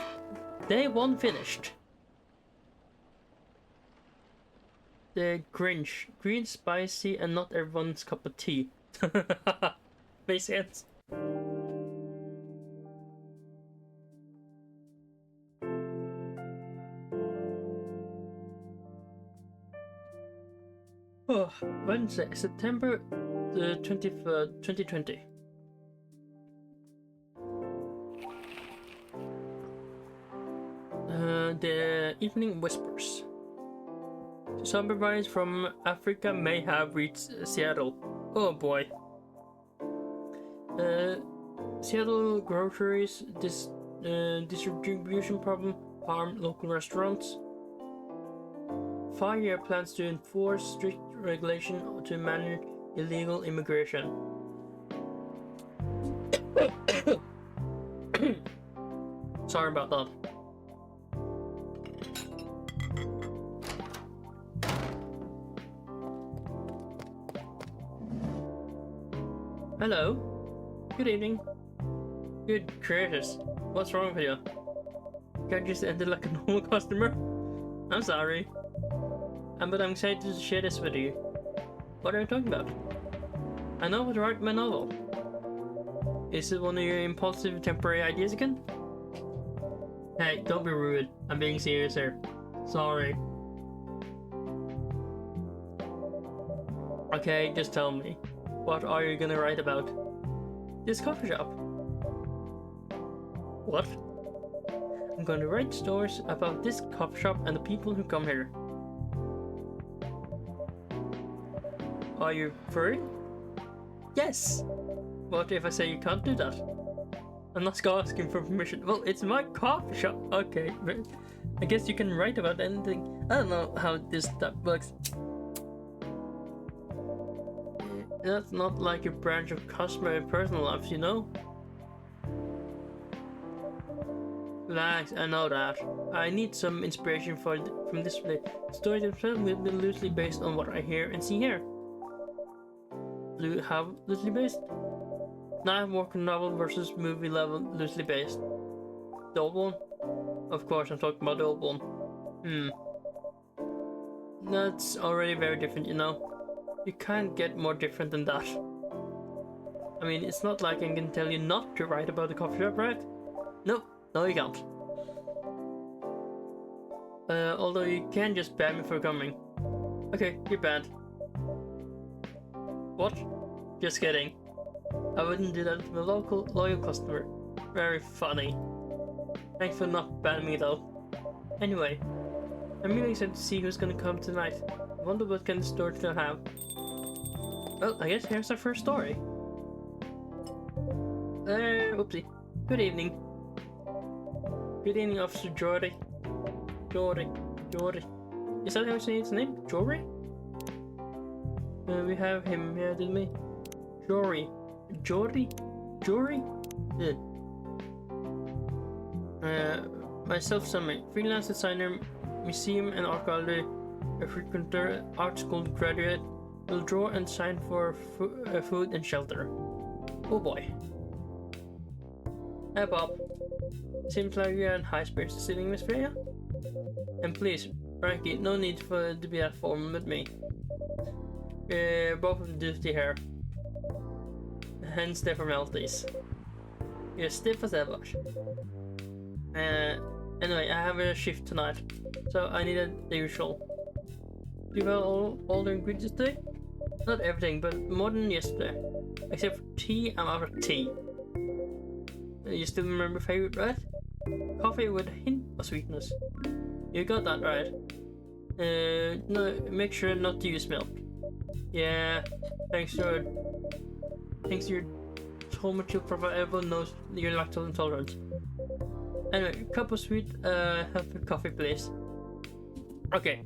A: day 1 finished. The Grinch. Green, spicy, and not everyone's cup of tea. Makes sense. Oh, Wednesday, September the 23rd, 2020. The evening whispers. Zombie vines from Africa may have reached Seattle. Oh boy. Seattle groceries distribution problem harm local restaurants. 5-year plans to enforce strict regulation to manage illegal immigration. Sorry about that. Hello. Good evening. Good gracious. What's wrong with you? Can't just ended like a normal customer? I'm sorry. But I'm excited to share this with you. What are you talking about? I know how to write my novel. Is it one of your impulsive temporary ideas again? Hey, don't be rude. I'm being serious here. Sorry. Okay, just tell me. What are you gonna write about? This coffee shop. What? I'm gonna write stories about this coffee shop and the people who come here. Are you free? Yes! What if I say you can't do that? I'm not asking for permission. Well, it's my coffee shop. Okay, I guess you can write about anything. I don't know how this stuff works. That's not like a branch of customer and personal lives, you know? Relax, I know that. I need some inspiration from this play. Stories themselves will be loosely based on what I hear and see here. How loosely based? Now I'm working novel versus movie level loosely based. The old one? Of course, I'm talking about the old one. That's already very different, you know. You can't get more different than that. I mean, it's not like I can tell you not to write about the coffee shop, right? Nope, no you can't. Although you can just ban me for coming. Okay, you're banned. What? Just kidding. I wouldn't do that to a loyal customer. Very funny. Thanks for not banning me though. Anyway, I'm really excited to see who's gonna come tonight. I wonder what kind of story they'll have. Well, I guess here's our first story. Oopsie. Good evening. Good evening, Officer Jory. Jory. Is that how you say his name? Jory? We have him here, didn't we? Jory? Yeah. Myself, summary. Freelance designer, museum and art gallery, a frequenter, art school graduate, will draw and design for food and shelter. Oh boy. Hey Bob. Seems like you're in high spirits this evening, Miss Freya. And please, Frankie, no need to be that formal with me. Both of the duty here. Hence the formalities. You're stiff as ever. Anyway, I have a shift tonight, so I needed the usual. Do you have all the ingredients today? Not everything, but more than yesterday. Except for tea, I'm out of tea. You still remember favorite, right? Coffee with a hint of sweetness. You got that right. No, make sure not to use milk. Yeah, thanks to your so much you probably knows you're lactose intolerant. Anyway, cup of sweet, healthy coffee, please. Okay,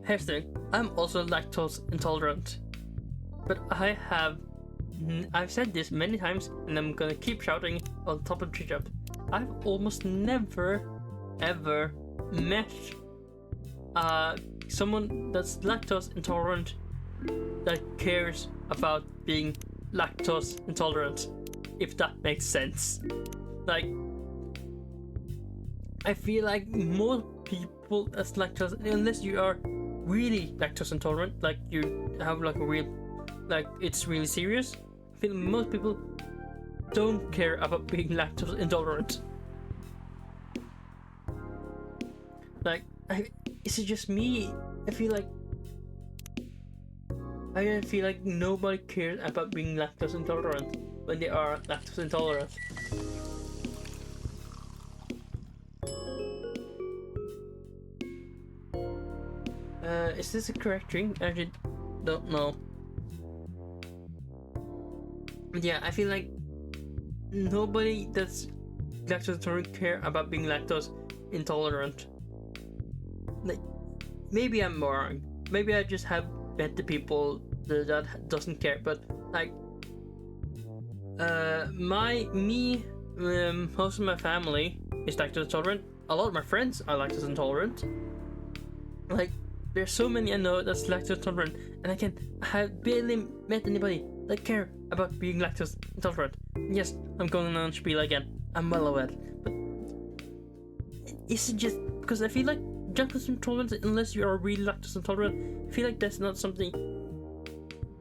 A: here's the thing. I'm also lactose intolerant, but I've said this many times, and I'm gonna keep shouting on top of the tree. I've almost never, ever met someone that's lactose intolerant that cares about being lactose intolerant, if that makes sense. Like, I feel like most people that's lactose, unless you are really lactose intolerant, like you have like a real, like it's really serious, I feel most people don't care about being lactose intolerant. Like, is it just me? I feel like I feel like nobody cares about being lactose intolerant when they are lactose intolerant. Is this a correct drink? I actually don't know. But yeah, I feel like nobody that's lactose intolerant care about being lactose intolerant. Like, maybe I'm wrong. Maybe I just have met the people that doesn't care. But like, most of my family is lactose intolerant. A lot of my friends are lactose intolerant. Like, there's so many I know that's lactose intolerant, and I have barely met anybody that care about being lactose intolerant. Yes, I'm going on spiel again. I'm well aware, but is it just because I feel like lactose intolerance, unless you are really lactose intolerant, I feel like that's not something.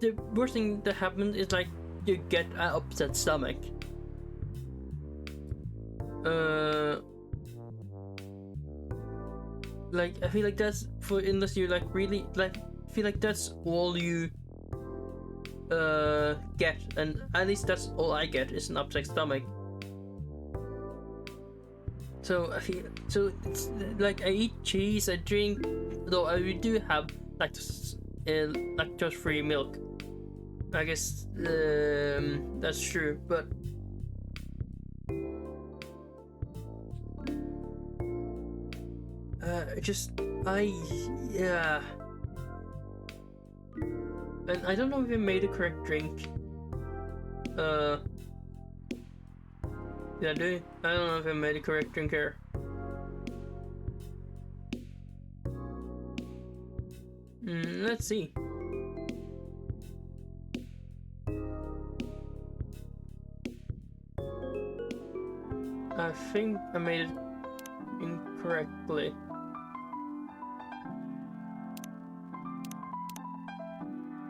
A: The worst thing that happens is like you get an upset stomach. Like, I feel like that's for, unless you like really like, I feel like that's all you get, and at least that's all I get is an upset stomach. So I feel, so it's like I eat cheese, I drink, though I do have lactose free milk. I guess that's true, but yeah. And I don't know if I made the correct drink. Yeah, I don't know if I made the correct drink here. Let's see. I think I made it incorrectly.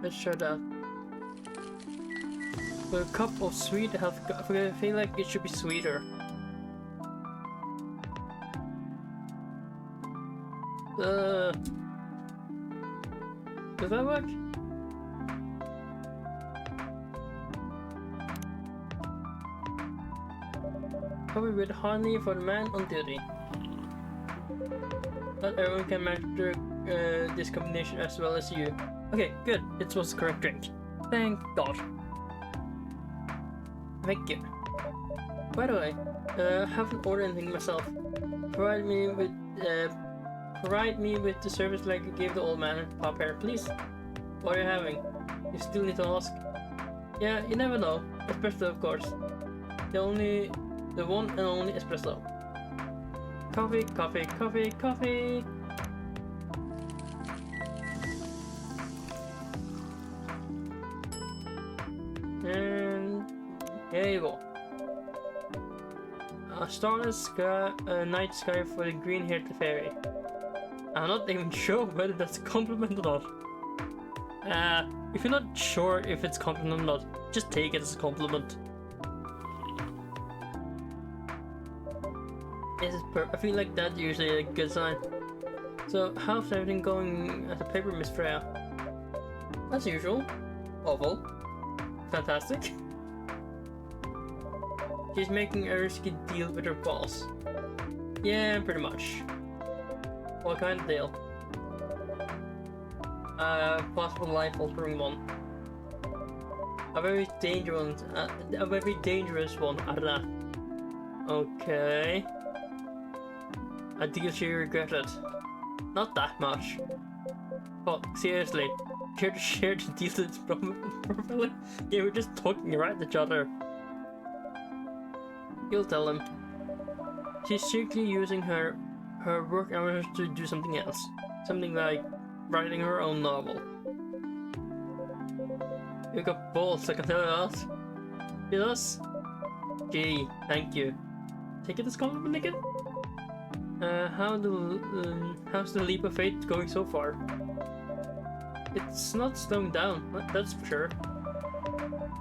A: Let's try that. For a cup of sweet health, I feel like it should be sweeter. Does that work? Coffee with honey for the man on duty. Not everyone can master this combination as well as you. Okay, good. It was the correct drink. Thank God. Thank you. By the way, I haven't ordered anything myself. Provide me with the service like you gave the old man at Pop Hair, please. What are you having? You still need to ask. Yeah, you never know. Espresso, of course. The one and only espresso. Coffee, coffee, coffee, coffee. And here you go. A starless sky, night sky for the green-haired fairy. I'm not even sure whether that's a compliment or not. If you're not sure if it's a compliment or not, just take it as a compliment. I feel like that's usually a good sign. So, how's everything going at the paper, Miss Freya? As usual. Awful. Fantastic. She's making a risky deal with her boss. Yeah, pretty much. What kind of deal? Possible life-altering one. A very dangerous one out of that. Okay. A deal she regretted. Not that much. But seriously, care to share the deal that's properly? Yeah, we're just talking right at each other. You'll tell him. She's strictly using her work hours to do something else. Something like writing her own novel. You got balls, I can tell you that. He does? Gee, thank you. Take it as compliment again? How's the leap of faith going so far? It's not slowing down, that's for sure.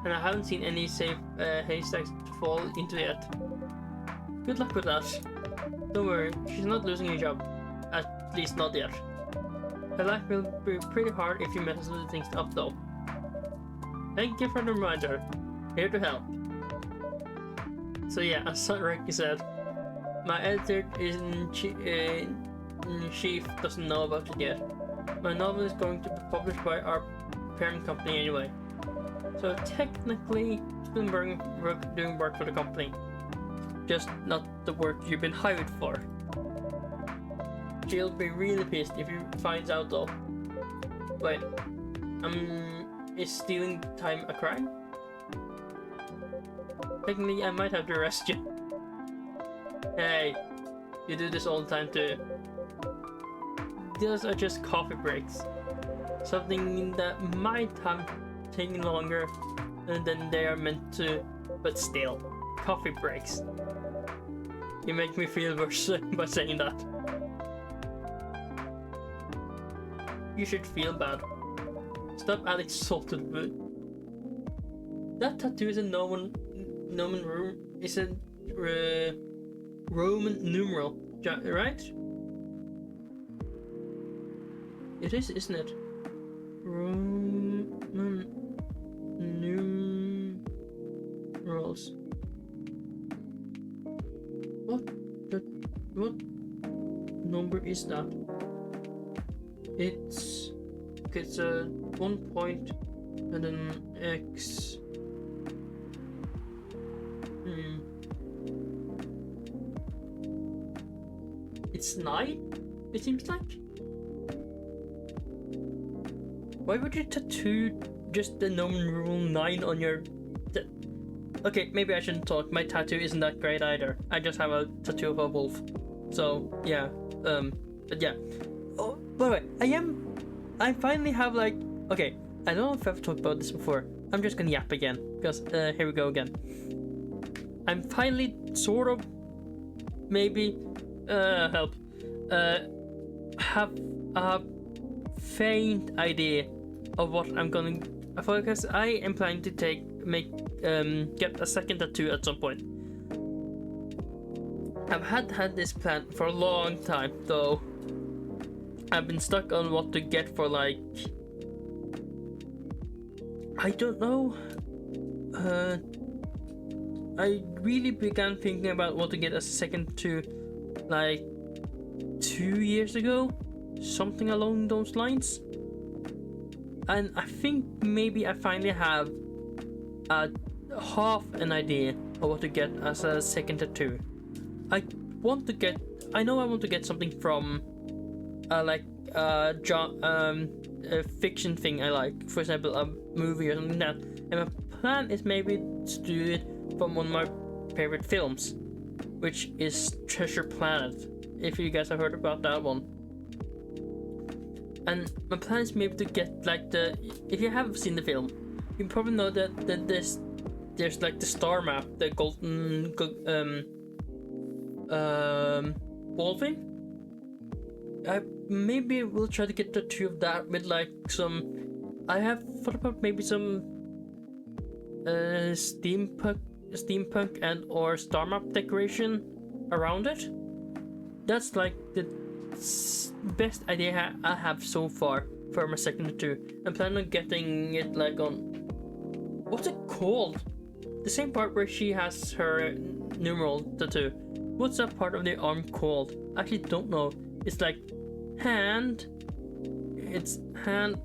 A: And I haven't seen any safe haystacks to fall into yet. Good luck with that. Don't worry, she's not losing her job. At least not yet. Her life will be pretty hard if you mess things up though. Thank you for the reminder. Here to help. So yeah, as Ricky said, my editor-in-chief doesn't know about it yet. My novel is going to be published by our parent company anyway. So technically, it's been doing work for the company. Just not the work you've been hired for. She'll be really pissed if you finds out though. Wait, is stealing time a crime? Technically, I might have to arrest you. Hey, you do this all the time too. Those are just coffee breaks. Something that might have taken longer than they are meant to, but still, coffee breaks. You make me feel worse by saying that. You should feel bad. Stop adding salt to the food. That tattoo is a Roman numeral, right? It is, isn't it? Roman numerals. What number is that? It's a 1 point and an X. It's 9, it seems like. Why would you tattoo just the numeral 9 on your... Okay, maybe I shouldn't talk. My tattoo isn't that great either. I just have a tattoo of a wolf. So, yeah. But yeah. Oh, by the way, I finally have like... Okay, I don't know if I've talked about this before. I'm just gonna yap again. Because, here we go again. I'm finally sort of... Maybe... help. Have a faint idea of what I'm gonna... Because I am planning to get a second tattoo at some point. I've had this plan for a long time, though. I've been stuck on what to get for like... I don't know. I really began thinking about what to get as a second tattoo like 2 years ago. Something along those lines. And I think maybe I finally have half an idea of what to get as a second tattoo. I want to get something from a fiction thing I like, for example a movie or something like that. And my plan is maybe to do it from one of my favorite films, which is Treasure Planet, if you guys have heard about that one. And my plan is maybe to get like if you haven't seen the film, you probably know that there's like the star map, the golden ball thing. I maybe will try to get the two of that with like some... I have thought about maybe some steampunk and or star map decoration around it. That's like the best idea I have so far for my second tattoo. I'm planning on getting it like on... What's it called? The same part where she has her numeral tattoo. What's that part of the arm called? I actually don't know. It's like hand. It's hand,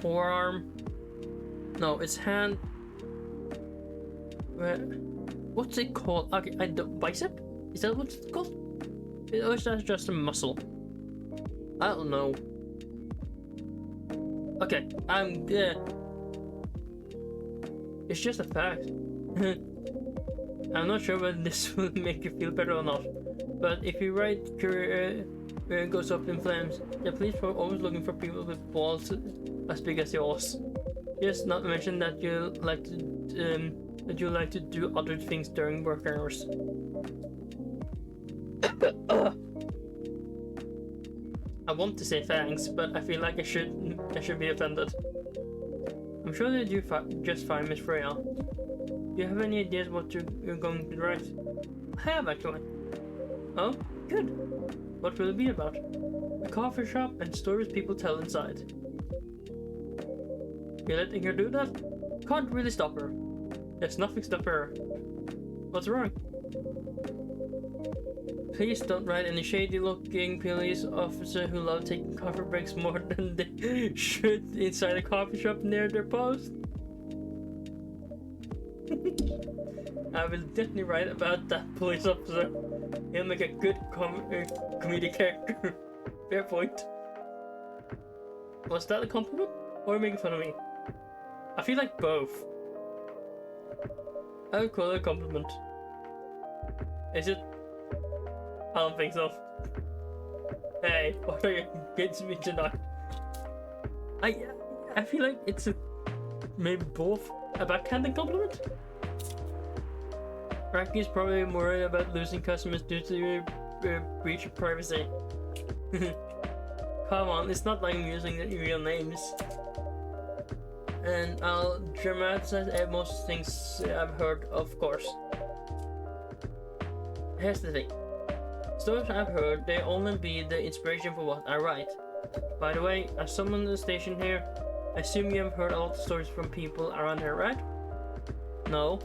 A: forearm. No, it's hand. What's it called? Okay, I don't... Bicep? Is that what it's called? Or is that just a muscle? I don't know. Okay, I'm good. It's just a fact. I'm not sure whether this will make you feel better or not, but if your right career goes up in flames, the police are always looking for people with balls as big as yours. Just not mention that you like to do other things during work hours. I want to say thanks, but I feel like I should be offended. I'm sure they do just fine, Miss Freya. Do you have any ideas what you're going to write? I have, actually. Oh, good. What will it be about? A coffee shop and stories people tell inside. You letting her do that? Can't really stop her. There's nothing stopping her. What's wrong? Please don't write any shady-looking police officer who love taking coffee breaks more than they should inside a coffee shop near their post. I will definitely write about that police officer. He'll make a good comedic character. Fair point. Was that a compliment? Or making fun of me? I feel like both. I would call it a compliment. Is it? I don't think so. Hey, what are you kidding me tonight? I feel like it's maybe both a backhanded compliment. Raiky's probably worried about losing customers due to breach of privacy. Come on, it's not like I'm using the real names. And I'll dramatize most things I've heard, of course. Here's the thing. Stories I've heard, they only be the inspiration for what I write. By the way, as someone in the station here, I assume you have heard a lot of stories from people around here, right? No?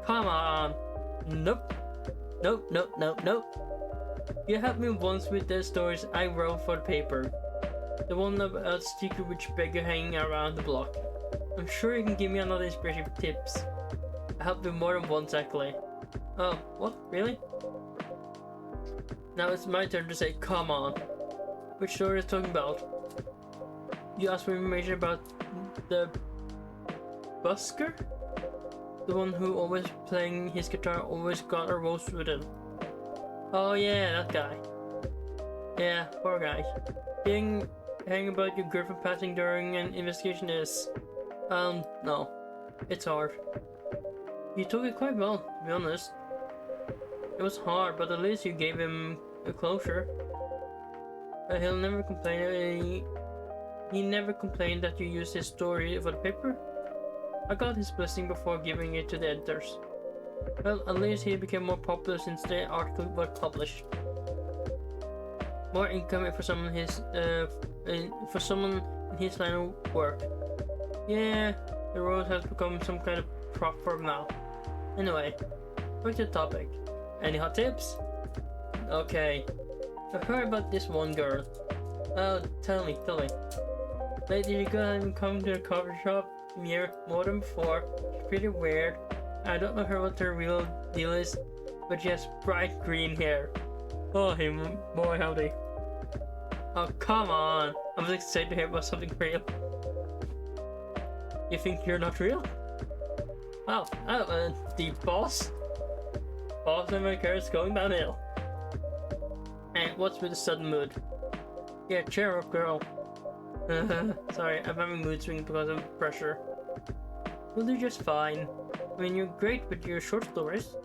A: Come on! Nope. Nope, nope, nope, nope. You helped me once with the stories I wrote for the paper. The one about Sticker Witch Beggar hanging around the block. I'm sure you can give me another inspiration for tips. I helped you more than once actually. Oh, what? Really? Now it's my turn to say, come on. Which story are you talking about? You asked for information about the busker? The one who always playing his guitar always got a rose with him. Oh yeah, that guy. Yeah, poor guy. Hearing about your girlfriend passing during an investigation is... no. It's hard. You took it quite well, to be honest. It was hard, but at least you gave him a closure. He'll never complain. He never complained that you used his story for the paper. I got his blessing before giving it to the editors. Well, at least he became more popular since the article was published. More income for someone in his line of work. Yeah, the road has become some kind of prop firm now. Anyway, back to the topic. Any hot tips? Okay. I've heard about this one girl. Oh, tell me. Lately you haven't come to the coffee shop near more than before. She's pretty weird. I don't know what her real deal is, but she has bright green hair. Oh, hey, boy, howdy. Oh, come on. I'm just excited to hear about something real. You think you're not real? Oh, the boss? Boss of my car is going downhill. And what's with the sudden mood? Yeah, cheer up, girl. Sorry, I'm having mood swings because of pressure. We'll do just fine. I mean, you're great with your short stories.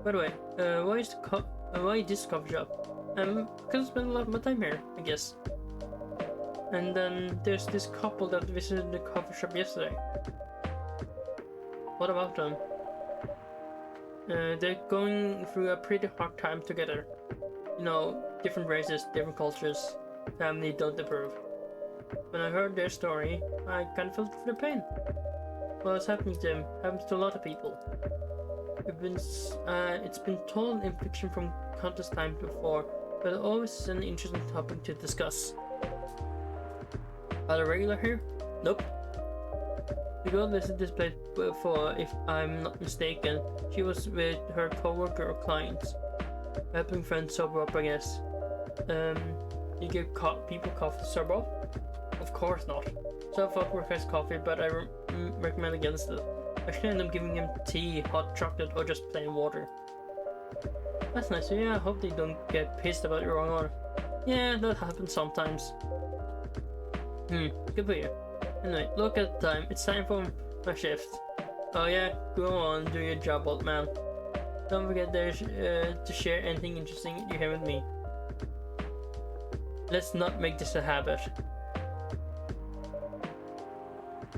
A: By the way, why this coffee shop? Because I spend a lot of my time here, I guess. And then there's this couple that visited the coffee shop yesterday. What about them? They're going through a pretty hard time together. You know, different races, different cultures. Family don't approve. When I heard their story, I kind of felt for their pain. Well, it's happening to them. Happens to a lot of people. It's been told in fiction from countless times before, but always an interesting topic to discuss. Are they regular here? Nope. The girl visited this place before, if I'm not mistaken. She was with her co-worker or clients. Helping friends sober up, I guess. You give people coffee to sober up? Of course not. So I thought request coffee, but I recommend against it. I should end up giving him tea, hot chocolate, or just plain water. That's nice. Yeah, I hope they don't get pissed about your wrong order. Yeah, that happens sometimes. Good for you. Anyway, look at the time. It's time for my shift. Oh yeah, go on, do your job, old man. Don't forget to share anything interesting you hear with me. Let's not make this a habit.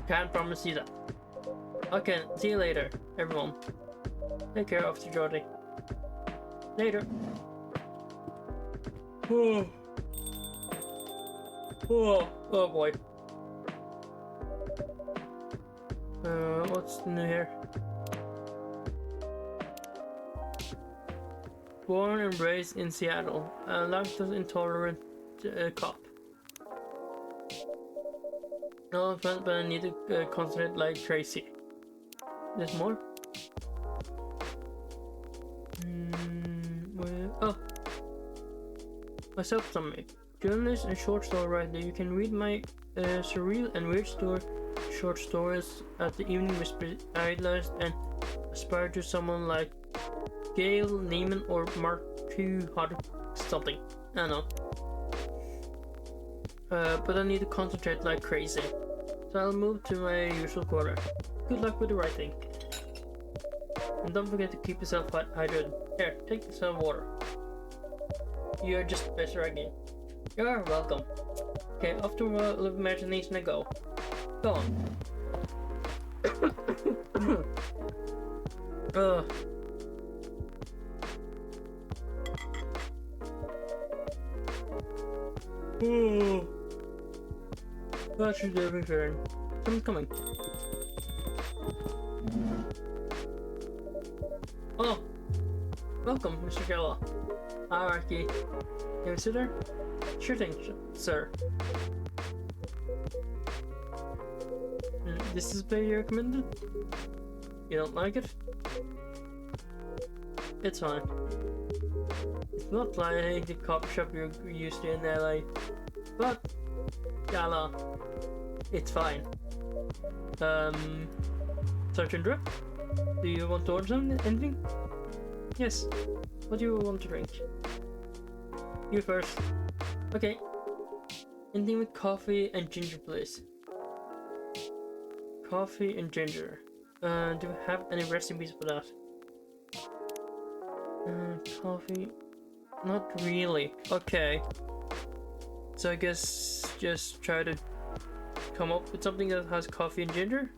A: Can't promise you that. Okay, see you later, everyone. Take care, Officer Jordy. Later. Oh. Oh boy. What's new here? Born and raised in Seattle, a lactose intolerant cop. No offense, but I need to concentrate like crazy. There's more? Oh! Myself summary. Journalist and short story writer. You can read my surreal and weird short stories at the Evening Whisper, idolized and aspire to someone like Gail Neiman or Mark Q Hard something. I don't know. But I need to concentrate like crazy. So I'll move to my usual quarter. Good luck with the writing. And don't forget to keep yourself hydrated. Here, take some water. You're just better again. You're welcome. Okay, off to a little imagination I go. Go on. Oh, that should do me fair. Someone's coming. Oh, welcome, Mr. Gella. Hierarchy. Can you sit there? Sure thing, sir. This is where you recommended? You don't like it? It's fine. It's not like the coffee shop you're used to in LA, but Gala, it's fine. Sorry to interrupt. Do you want to order something? Anything? Yes. What do you want to drink? You first. Okay. Anything with coffee and ginger, please. Coffee and ginger. Do we have any recipes for that? Coffee. Not really. Okay. So I guess just try to come up with something that has coffee and ginger?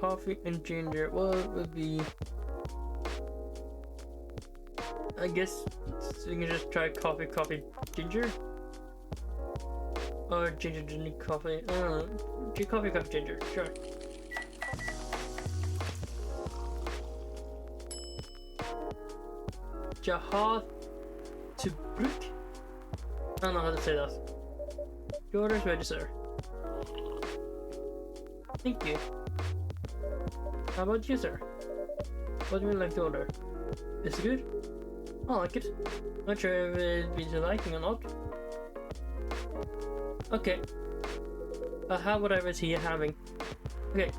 A: Coffee and ginger. What would be... I guess so you can just try coffee, ginger? Or ginger, coffee. Coffee, ginger. Sure. Jahat to Brook? I don't know how to say that. Your order's ready, sir. Thank you. How about you, sir? What do you like to order? Is it good? I like it. Not sure if it'd be to liking or not. Okay. I'll have whatever tea you're having. Okay,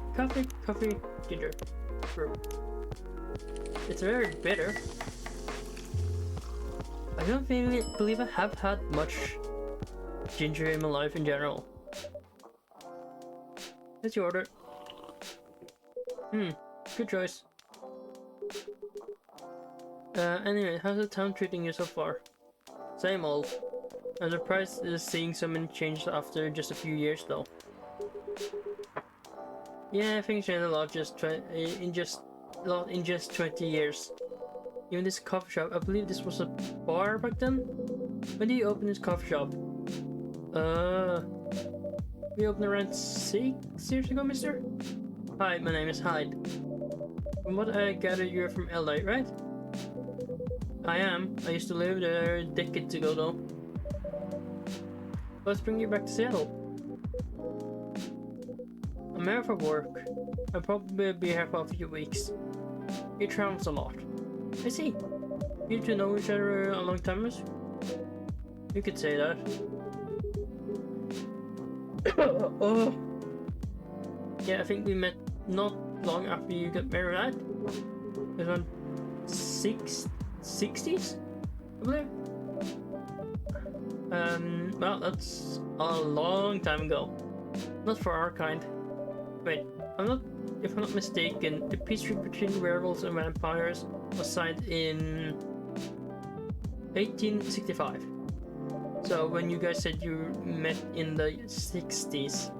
A: coffee, ginger, brew. It's very bitter. I don't really believe I have had much ginger in my life in general. That's your order. Good choice. Anyway, how's the town treating you so far? Same old. I'm surprised seeing so many changes after just a few years though. Yeah, things changed a lot in just 20 years. Even this coffee shop, I believe this was a bar back then? When did you open this coffee shop? We opened around 6 years ago, mister? Hi, my name is Hyde. From what I gather, you're from LA, right? I am. I used to live there decades ago though. Let's bring you back to Seattle. I'm here for work. I'll probably be here for a few weeks. He travels a lot. I see. You two know each other a long time? You could say that. Oh. Yeah, I think we met not long after you got married, right? It was on 60s, I believe. Well, that's a long time ago. Not for our kind. Wait, if I'm not mistaken, the peace treaty between werewolves and vampires was signed in 1865. So when you guys said you met in the 60s,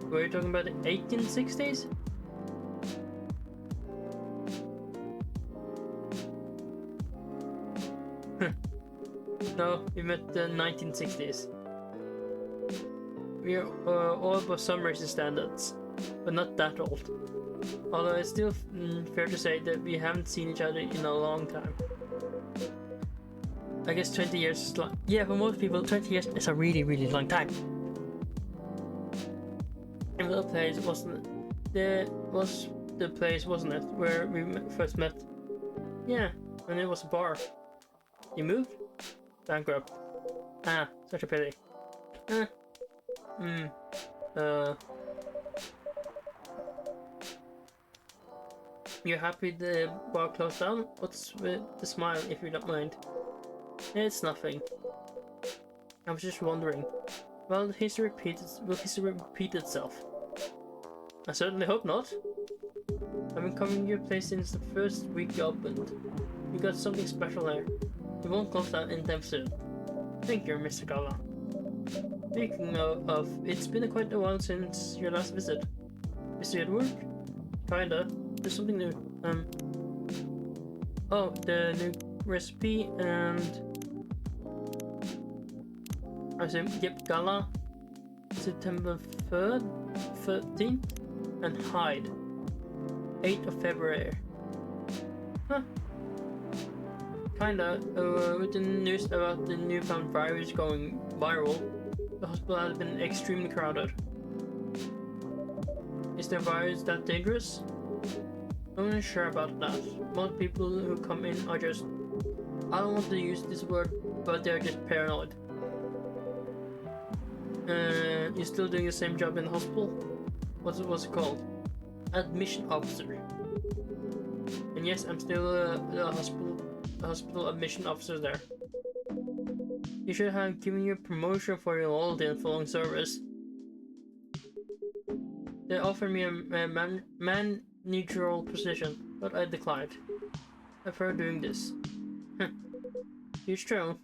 A: were you talking about the 1860s? No, we met the 1960s. We are all above some racist standards, but not that old. Although it's still fair to say that we haven't seen each other in a long time. I guess 20 years is long. Yeah, for most people, 20 years is a really, really long time. In the place wasn't it? There was the place, wasn't it, where we first met? Yeah, and it was a bar. You moved? Bankrupt. Ah, such a pity. You're happy the bar closed down? What's with the smile, if you don't mind? It's nothing. I was just wondering. Well, will history repeat itself? I certainly hope not. I've been coming to your place since the first week you opened. You got something special there. It won't close down anytime soon. Thank you, Mr. Gala. Speaking of, it's been quite a while since your last visit. Is you at work? Kinda. There's something new. Oh, the new recipe and... I said, yep, Gala. September 3rd, 13th, and Hyde. 8th of February. Huh. Kinda. With the news about the newfound virus going viral, the hospital has been extremely crowded. Is the virus that dangerous? I'm not sure about that. Most people who come in are just... I don't want to use this word, but they're just paranoid. You're still doing the same job in the hospital? What's it called? Admission officer. And yes, I'm still the hospital admission officer there. You should have given you a promotion for your loyalty and following service. They offered me a managerial position, but I declined. I prefer doing this. It's true.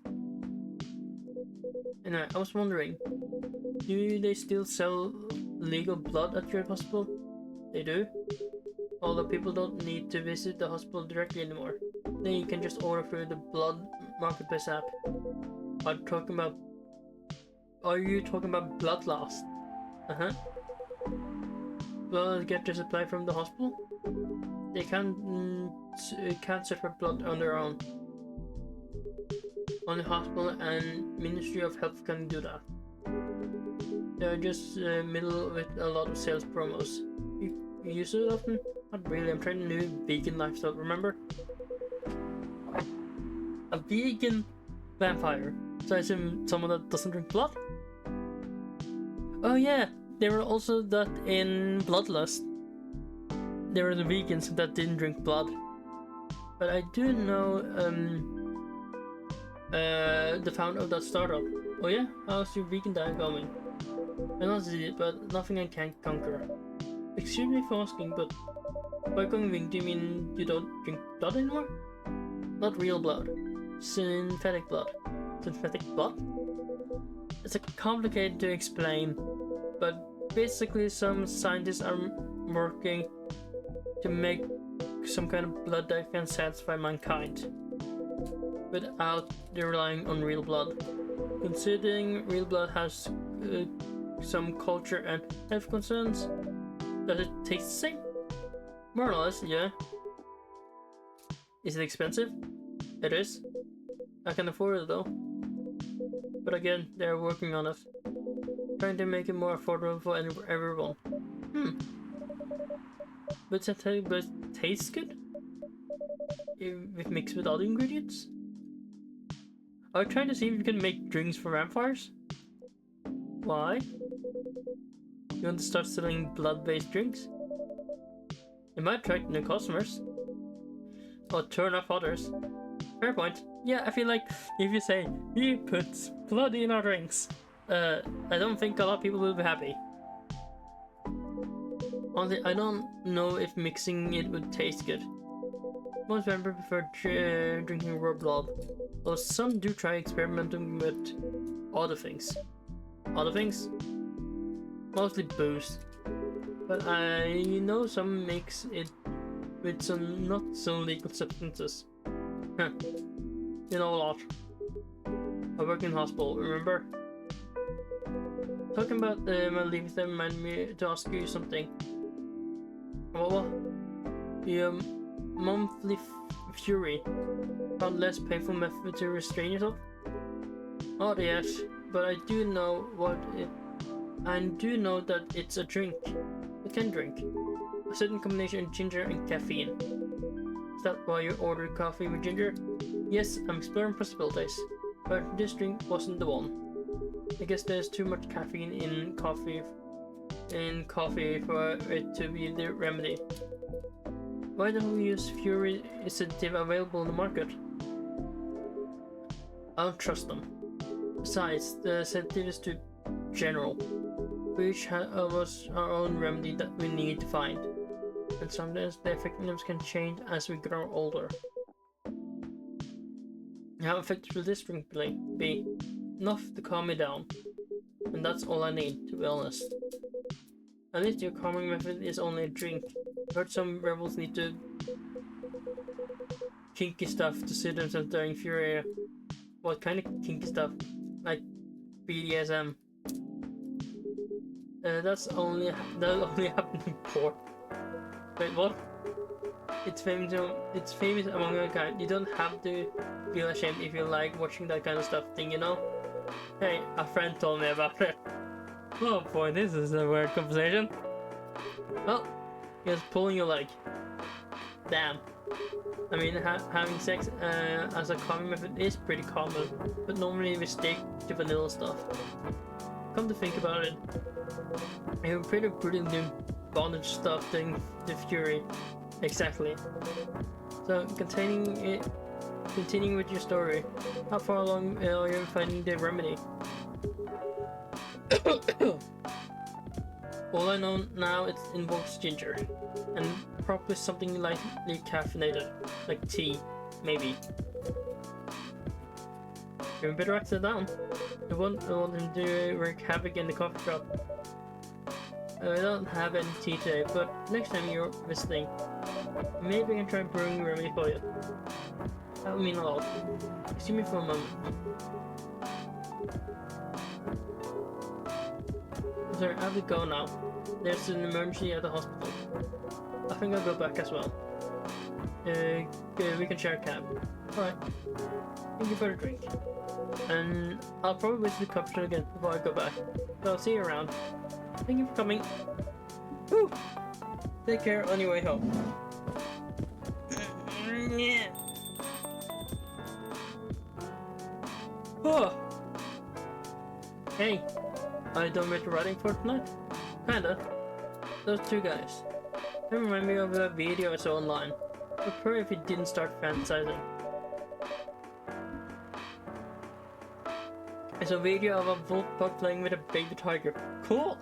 A: Anyway, I was wondering, do they still sell legal blood at your hospital? They do? Although people don't need to visit the hospital directly anymore. Then you can just order through the blood marketplace app. Are you talking about blood loss? Blood getters supply from the hospital? They can't search for blood on their own. Only hospital and Ministry of Health can do that. They're just middle with a lot of sales promos. You use it often? Not really, I'm trying a new vegan lifestyle, remember? A vegan vampire. So I assume someone that doesn't drink blood? Oh yeah, there were also that in Bloodlust. There were the vegans that didn't drink blood. But I do know the founder of that startup. Oh yeah? How's your vegan diet going? I don't see it, but nothing I can't conquer. Excuse me for asking, but by going vegan, do you mean you don't drink blood anymore? Not real blood. Synthetic blood. Synthetic blood? It's complicated to explain, but basically some scientists are working to make some kind of blood that can satisfy mankind without relying on real blood. Considering real blood has some culture and health concerns, does it taste the same? More or less, yeah. Is it expensive? It is. I can afford it though. But again, they're working on it. Trying to make it more affordable for everyone. But it tastes good? If mixed with other ingredients? Are you trying to see if you can make drinks for vampires? Why? You want to start selling blood-based drinks? It might attract new customers. Or turn off others. Fair point. Yeah, I feel like if you say, we put blood in our drinks, I don't think a lot of people will be happy. Honestly, I don't know if mixing it would taste good. Most vampires prefer drinking raw blood, though some do try experimenting with other things. Other things? Mostly booze. But I know some mix it with some not so legal substances. You know a lot. I work in hospital, remember? Talking about my leaves, that reminded me to ask you something. What? Your monthly fury found less painful method to restrain yourself? Oh yes, but I do know that it's a drink. A can drink. A certain combination of ginger and caffeine. Is that why you ordered coffee with ginger? Yes, I'm exploring possibilities, but this drink wasn't the one. I guess there's too much caffeine in coffee for it to be the remedy. Why don't we use Fury sedative available in the market? I don't trust them. Besides, the sedative is too general. We each of us our own remedy that we need to find. And sometimes the effectiveness can change as we grow older. How effective will this drink be? Enough to calm me down. And that's all I need, to be honest. At least your calming method is only a drink. I heard some rebels need to kinky stuff to suit themselves during Fury. What kind of kinky stuff? Like BDSM. That'll only happen in port. Wait, what? It's famous among your kind. You don't have to feel ashamed if you like watching that kind of stuff thing, you know? Hey, a friend told me about it. Oh boy, this is a weird conversation. Well, he was pulling your leg. Damn. I mean, having sex as a calming method is pretty common, but normally we stick to vanilla stuff. Come to think about it, you're pretty brilliant doing bondage stuff during the Fury. Exactly. So, continuing with your story, how far along are you in finding the remedy? All I know now it involves ginger, and probably something lightly caffeinated, like tea, maybe. You better write that down. I want him to wreak havoc in the coffee shop. I don't have any tea today, but next time you're visiting, maybe I can try brewing a remedy for you. That would mean a lot. Excuse me for a moment. Sorry, I have to go now. There's an emergency at the hospital. I think I'll go back as well. We can share a cab. Alright. Thank you for the drink. And I'll probably visit the coffee shop again before I go back. So I'll see you around. Thank you for coming. Woo! Take care on your way home. Oh! Hey! Are you done with the writing for tonight? Kinda. Those two guys. They remind me of a video I saw online. I'd prefer if you didn't start fantasizing. It's a video of a wolf pup playing with a baby tiger. Cool!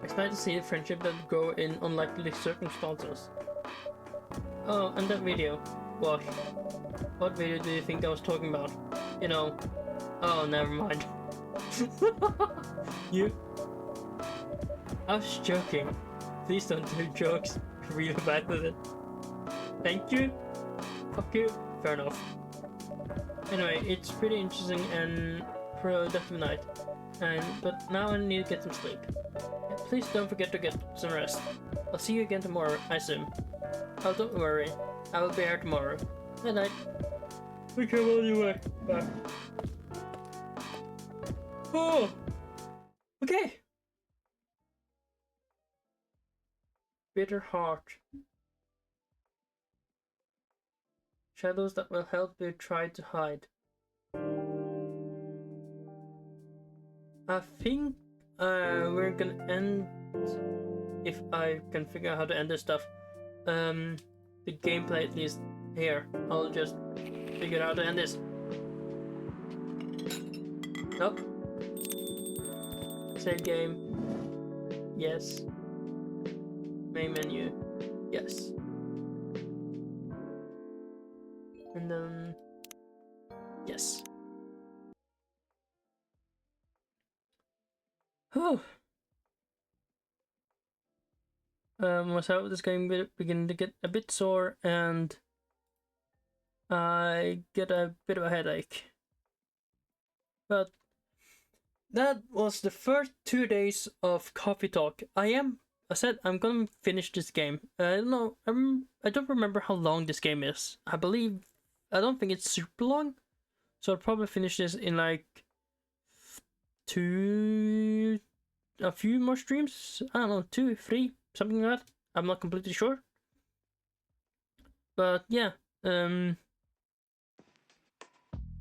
A: It's nice to see a friendship that grow in unlikely circumstances. Oh, and that video. What? What video do you think I was talking about? You know... Oh, never mind. I was joking. Please don't do jokes. I'm really bad with it. Thank you. Fuck you. Fair enough. Anyway, it's pretty interesting and productive night. But now I need to get some sleep. Please don't forget to get some rest. I'll see you again tomorrow, I assume. Oh, don't worry. I will be here tomorrow. Good night. Okay, well, you way. Bye. Oh! Okay! Bitter heart. Shadows that will help you try to hide. I think we're gonna end, if I can figure out how to end this stuff, the gameplay at least here. I'll just figure out how to end this. Nope. Save game. Yes. Main menu. Yes. And then... Yes. Whew. Was out this game beginning to get a bit sore and I get a bit of a headache. But that was the first 2 days of coffee talk. I said I'm gonna finish this game. I don't know. I don't remember how long this game is. I don't think it's super long, so I'll probably finish this in like a few more streams. I don't know, 2, 3, something like that. I'm not completely sure. But yeah,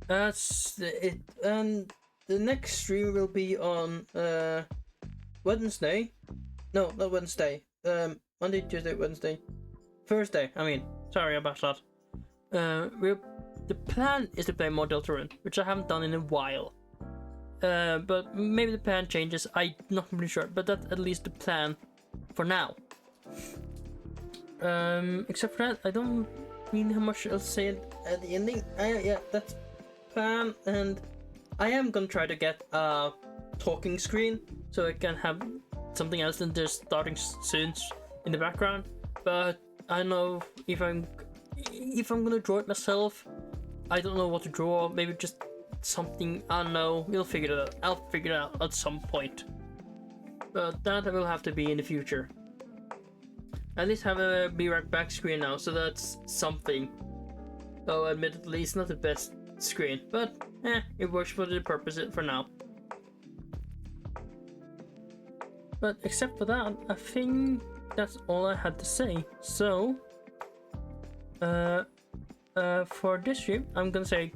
A: that's it. And the next stream will be on Wednesday. No, not Wednesday. Monday, Tuesday, Wednesday, Thursday. I mean, sorry about that. The plan is to play more Deltarune, which I haven't done in a while. But maybe the plan changes. I'm not really sure, but that's at least the plan for now. Except for that, I don't really have much else to say at the ending. Yeah, that's plan, and I am gonna try to get a talking screen so I can have something else than just starting soon in the background. But I don't know if I'm gonna draw it myself. I don't know what to draw. Maybe just something. I don't know. We'll figure it out. I'll figure it out at some point. But that will have to be in the future. At least have a be right back screen now, so that's something. Though admittedly, it's not the best screen, but it works for the purpose for now. But except for that, I think that's all I had to say. So, for this stream, I'm gonna say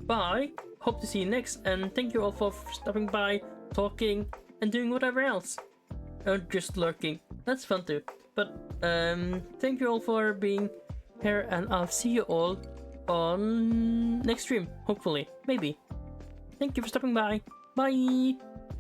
A: bye. Hope to see you next, and thank you all for stopping by, talking, and doing whatever else. Or just lurking. That's fun too. But thank you all for being here, and I'll see you all on next stream. Hopefully, maybe. Thank you for stopping by. Bye.